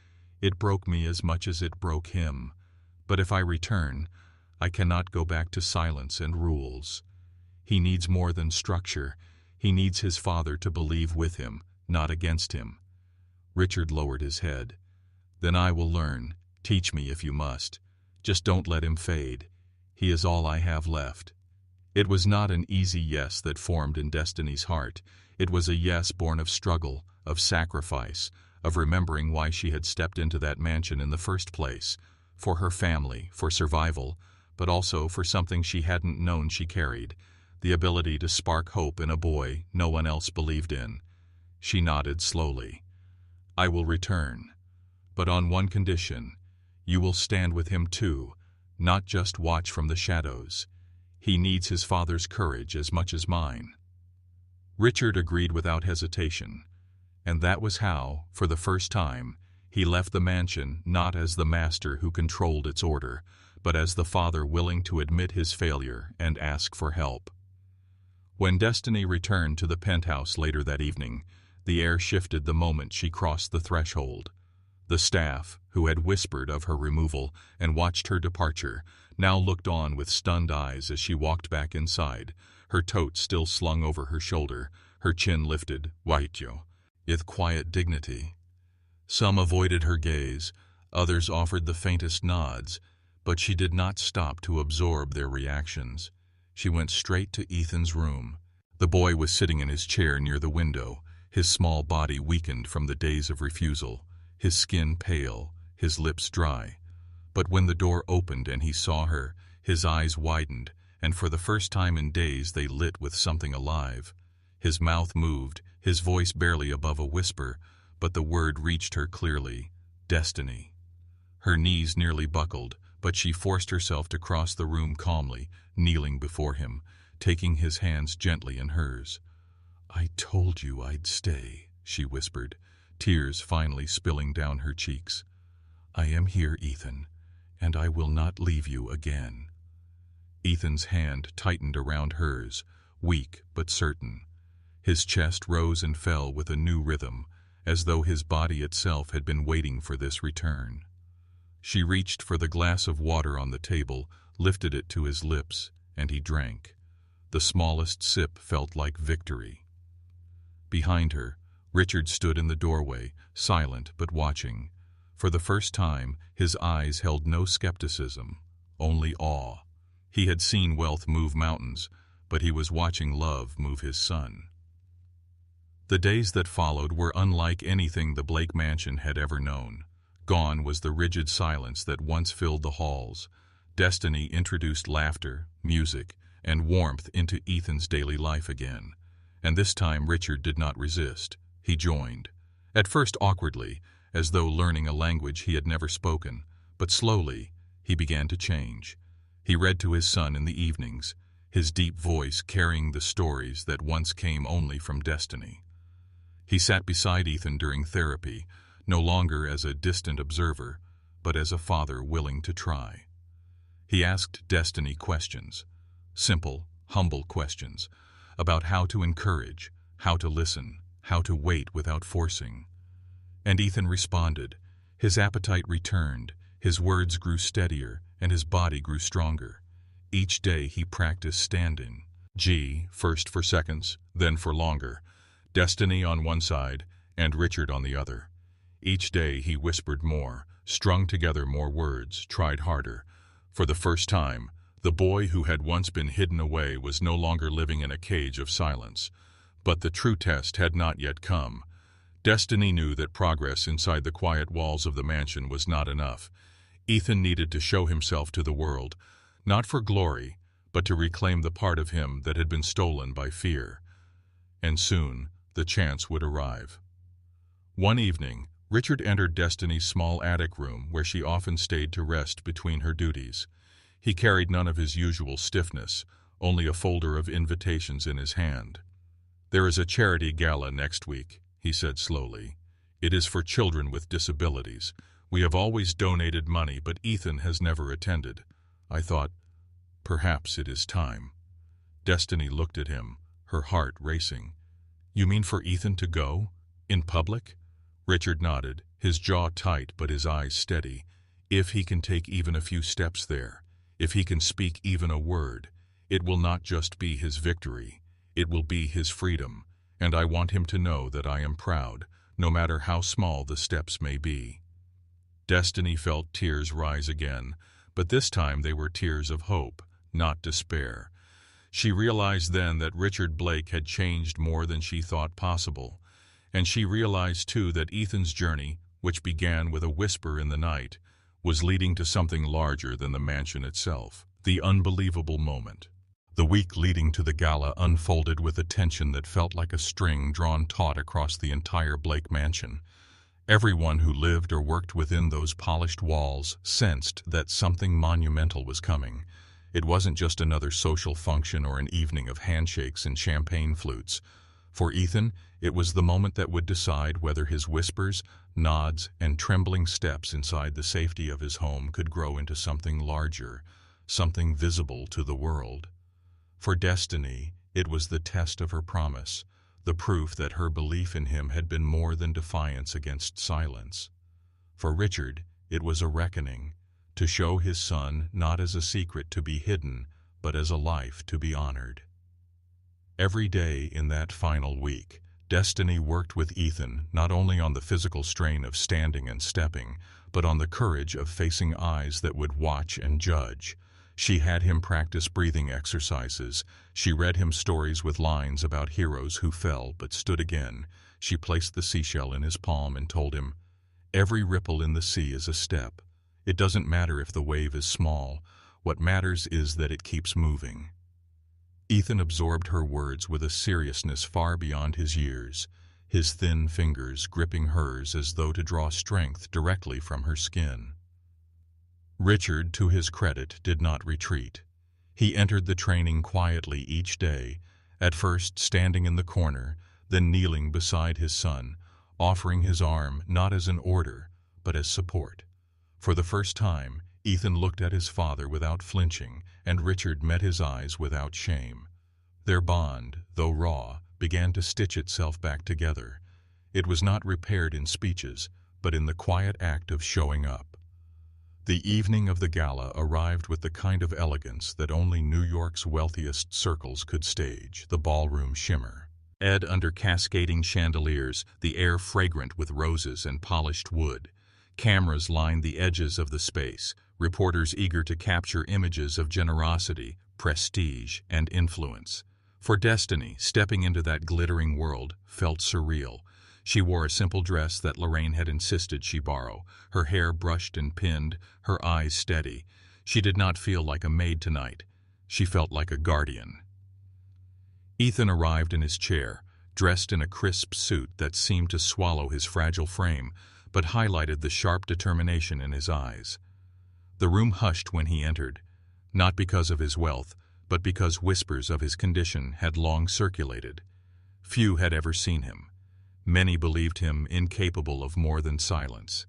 [SPEAKER 1] it broke me as much as it broke him. But if I return, I cannot go back to silence and rules. He needs more than structure. He needs his father to believe with him, not against him." Richard lowered his head. "Then I will learn. Teach me if you must. Just don't let him fade. He is all I have left." It was not an easy yes that formed in Destiny's heart. It was a yes born of struggle, of sacrifice, of remembering why she had stepped into that mansion in the first place, for her family, for survival, but also for something she hadn't known she carried, the ability to spark hope in a boy no one else believed in. She nodded slowly. "I will return, but on one condition. You will stand with him too, not just watch from the shadows. He needs his father's courage as much as mine." Richard agreed without hesitation, and that was how, for the first time, he left the mansion not as the master who controlled its order, but as the father willing to admit his failure and ask for help. When Destiny returned to the penthouse later that evening, the air shifted the moment she crossed the threshold. The staff, who had whispered of her removal and watched her departure, now looked on with stunned eyes as she walked back inside, her tote still slung over her shoulder, her chin lifted, with quiet dignity. Some avoided her gaze, others offered the faintest nods, but she did not stop to absorb their reactions. She went straight to Ethan's room. The boy was sitting in his chair near the window, his small body weakened from the days of refusal, his skin pale, his lips dry. But when the door opened and he saw her, his eyes widened, and for the first time in days they lit with something alive. His mouth moved, his voice barely above a whisper, but the word reached her clearly: Destiny. Her knees nearly buckled, but she forced herself to cross the room calmly, kneeling before him. taking his hands gently in hers. "I told you I'd stay," she whispered, tears finally spilling down her cheeks. "I am here, Ethan, and I will not leave you again." Ethan's hand tightened around hers, weak but certain. His chest rose and fell with a new rhythm, as though his body itself had been waiting for this return. She reached for the glass of water on the table, lifted it to his lips, and he drank. The smallest sip felt like victory. Behind her, Richard stood in the doorway, silent but watching. For the first time, his eyes held no skepticism, only awe. He had seen wealth move mountains, but he was watching love move his son. The days that followed were unlike anything the Blake mansion had ever known. Gone was the rigid silence that once filled the halls. Destiny introduced laughter, music, and warmth into Ethan's daily life again. And this time Richard did not resist. He joined. At first awkwardly, as though learning a language he had never spoken, but slowly he began to change. He read to his son in the evenings, his deep voice carrying the stories that once came only from Destiny. He sat beside Ethan during therapy, no longer as a distant observer, but as a father willing to try. He asked Destiny questions, simple, humble questions, about how to encourage, how to listen, how to wait without forcing. And Ethan responded. His appetite returned, his words grew steadier, and his body grew stronger. Each day he practiced standing. First for seconds, then for longer. Destiny on one side, and Richard on the other. Each day he whispered more, strung together more words, tried harder. For the first time, the boy who had once been hidden away was no longer living in a cage of silence. But the true test had not yet come. Destiny knew that progress inside the quiet walls of the mansion was not enough. Ethan needed to show himself to the world, not for glory, but to reclaim the part of him that had been stolen by fear. And soon, the chance would arrive. One evening, Richard entered Destiny's small attic room where she often stayed to rest between her duties. He carried none of his usual stiffness, only a folder of invitations in his hand. "There is a charity gala next week," he said slowly. "It is for children with disabilities. We have always donated money, but Ethan has never attended. I thought, perhaps it is time." Destiny looked at him, her heart racing. "You mean for Ethan to go? In public?" Richard nodded, his jaw tight but his eyes steady. "If he can take even a few steps there, if he can speak even a word, it will not just be his victory, it will be his freedom, and I want him to know that I am proud, no matter how small the steps may be." Destiny felt tears rise again, but this time they were tears of hope, not despair. She realized then that Richard Blake had changed more than she thought possible, and she realized too that Ethan's journey, which began with a whisper in the night, was leading to something larger than the mansion itself. The unbelievable moment. The week leading to the gala unfolded with a tension that felt like a string drawn taut across the entire Blake mansion. Everyone who lived or worked within those polished walls sensed that something monumental was coming. It wasn't just another social function or an evening of handshakes and champagne flutes. For Ethan, it was the moment that would decide whether his whispers, nods, and trembling steps inside the safety of his home could grow into something larger, something visible to the world. For Destiny, it was the test of her promise, the proof that her belief in him had been more than defiance against silence. For Richard, it was a reckoning, to show his son not as a secret to be hidden, but as a life to be honored. Every day in that final week, Destiny worked with Ethan not only on the physical strain of standing and stepping, but on the courage of facing eyes that would watch and judge. She had him practice breathing exercises. She read him stories with lines about heroes who fell but stood again. She placed the seashell in his palm and told him, "Every ripple in the sea is a step. It doesn't matter if the wave is small. What matters is that it keeps moving." Ethan absorbed her words with a seriousness far beyond his years, his thin fingers gripping hers as though to draw strength directly from her skin. Richard, to his credit, did not retreat. He entered the training quietly each day, at first standing in the corner, then kneeling beside his son, offering his arm not as an order, but as support. For the first time, Ethan looked at his father without flinching, and Richard met his eyes without shame. Their bond, though raw, began to stitch itself back together. It was not repaired in speeches, but in the quiet act of showing up. The evening of the gala arrived with the kind of elegance that only New York's wealthiest circles could stage, the ballroom shimmer. Under cascading chandeliers, the air fragrant with roses and polished wood. Cameras lined the edges of the space, reporters eager to capture images of generosity, prestige, and influence. For Destiny, stepping into that glittering world felt surreal. She wore a simple dress that Lorraine had insisted she borrow, her hair brushed and pinned, her eyes steady. She did not feel like a maid tonight. She felt like a guardian. Ethan arrived in his chair, dressed in a crisp suit that seemed to swallow his fragile frame, but highlighted the sharp determination in his eyes. The room hushed when he entered, not because of his wealth, but because whispers of his condition had long circulated. Few had ever seen him. Many believed him incapable of more than silence.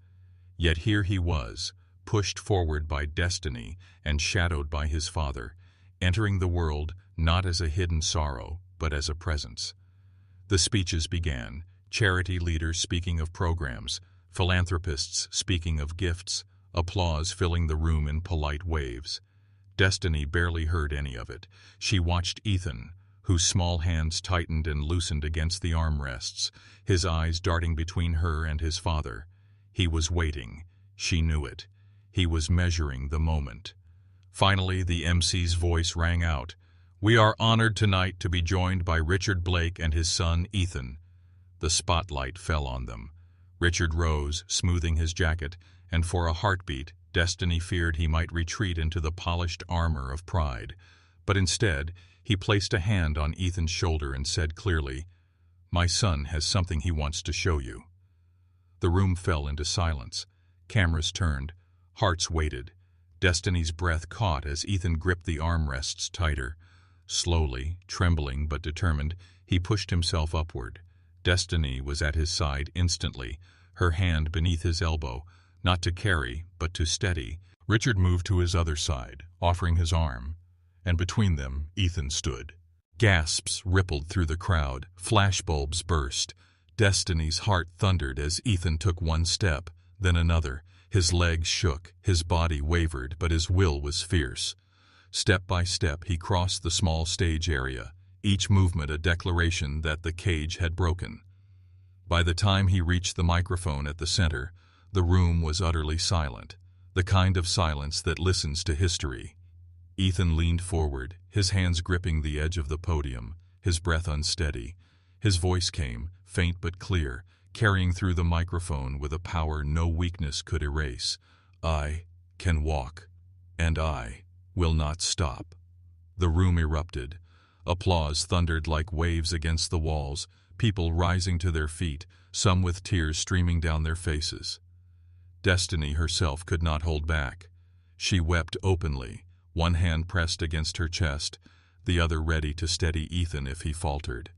[SPEAKER 1] Yet here he was, pushed forward by destiny and shadowed by his father, entering the world not as a hidden sorrow, but as a presence. The speeches began, charity leaders speaking of programs, philanthropists speaking of gifts, applause filling the room in polite waves. Destiny barely heard any of it. She watched Ethan, whose small hands tightened and loosened against the armrests, his eyes darting between her and his father. He was waiting. She knew it. He was measuring the moment. Finally, the MC's voice rang out. "We are honored tonight to be joined by Richard Blake and his son, Ethan." The spotlight fell on them. Richard rose, smoothing his jacket, and for a heartbeat, Destiny feared he might retreat into the polished armor of pride. But instead, he placed a hand on Ethan's shoulder and said clearly, "My son has something he wants to show you." The room fell into silence. Cameras turned. Hearts waited. Destiny's breath caught as Ethan gripped the armrests tighter. Slowly, trembling but determined, he pushed himself upward. Destiny was at his side instantly, her hand beneath his elbow, not to carry, but to steady. Richard moved to his other side, offering his arm, and between them, Ethan stood. Gasps rippled through the crowd, flashbulbs burst. Destiny's heart thundered as Ethan took one step, then another. His legs shook, his body wavered, but his will was fierce. Step by step, he crossed the small stage area, each movement a declaration that the cage had broken. By the time he reached the microphone at the center, the room was utterly silent, the kind of silence that listens to history. Ethan leaned forward, his hands gripping the edge of the podium, his breath unsteady. His voice came, faint but clear, carrying through the microphone with a power no weakness could erase. "I can walk, and I will not stop." The room erupted. Applause thundered like waves against the walls, people rising to their feet, some with tears streaming down their faces. Destiny herself could not hold back. She wept openly, one hand pressed against her chest, the other ready to steady Ethan if he faltered.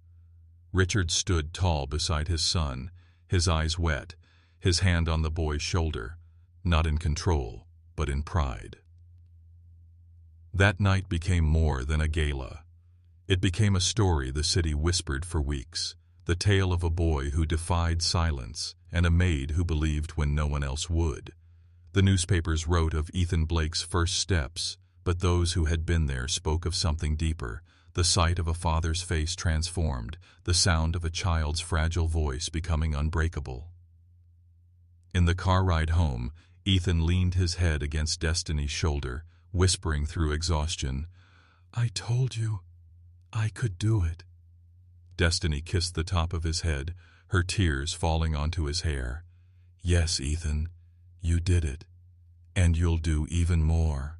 [SPEAKER 1] Richard stood tall beside his son, his eyes wet, his hand on the boy's shoulder, not in control, but in pride. That night became more than a gala. It became a story the city whispered for weeks, the tale of a boy who defied silence and a maid who believed when no one else would. The newspapers wrote of Ethan Blake's first steps, but those who had been there spoke of something deeper, the sight of a father's face transformed, the sound of a child's fragile voice becoming unbreakable. In the car ride home, Ethan leaned his head against Destiny's shoulder, whispering through exhaustion, "I told you I could do it." Destiny kissed the top of his head, her tears falling onto his hair. "Yes, Ethan, you did it, and you'll do even more."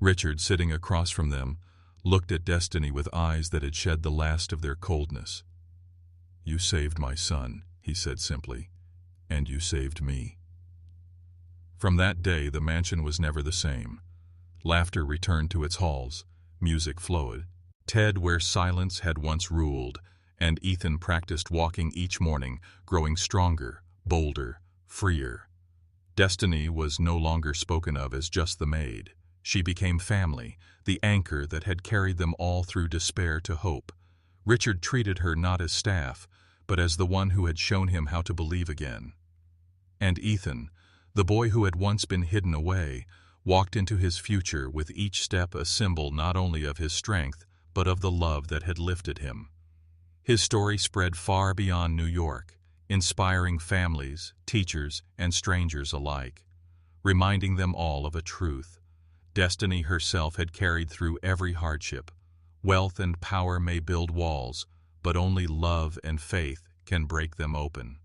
[SPEAKER 1] Richard, sitting across from them, looked at Destiny with eyes that had shed the last of their coldness. "You saved my son," he said simply, "and you saved me." From that day, the mansion was never the same. Laughter returned to its halls, music flowed. Ted, where silence had once ruled, and Ethan practiced walking each morning, growing stronger, bolder, freer. Destiny was no longer spoken of as just the maid. She became family, the anchor that had carried them all through despair to hope. Richard treated her not as staff, but as the one who had shown him how to believe again. And Ethan, the boy who had once been hidden away, walked into his future with each step a symbol not only of his strength, but of the love that had lifted him. His story spread far beyond New York, inspiring families, teachers, and strangers alike, reminding them all of a truth. Destiny herself had carried through every hardship. Wealth and power may build walls, but only love and faith can break them open.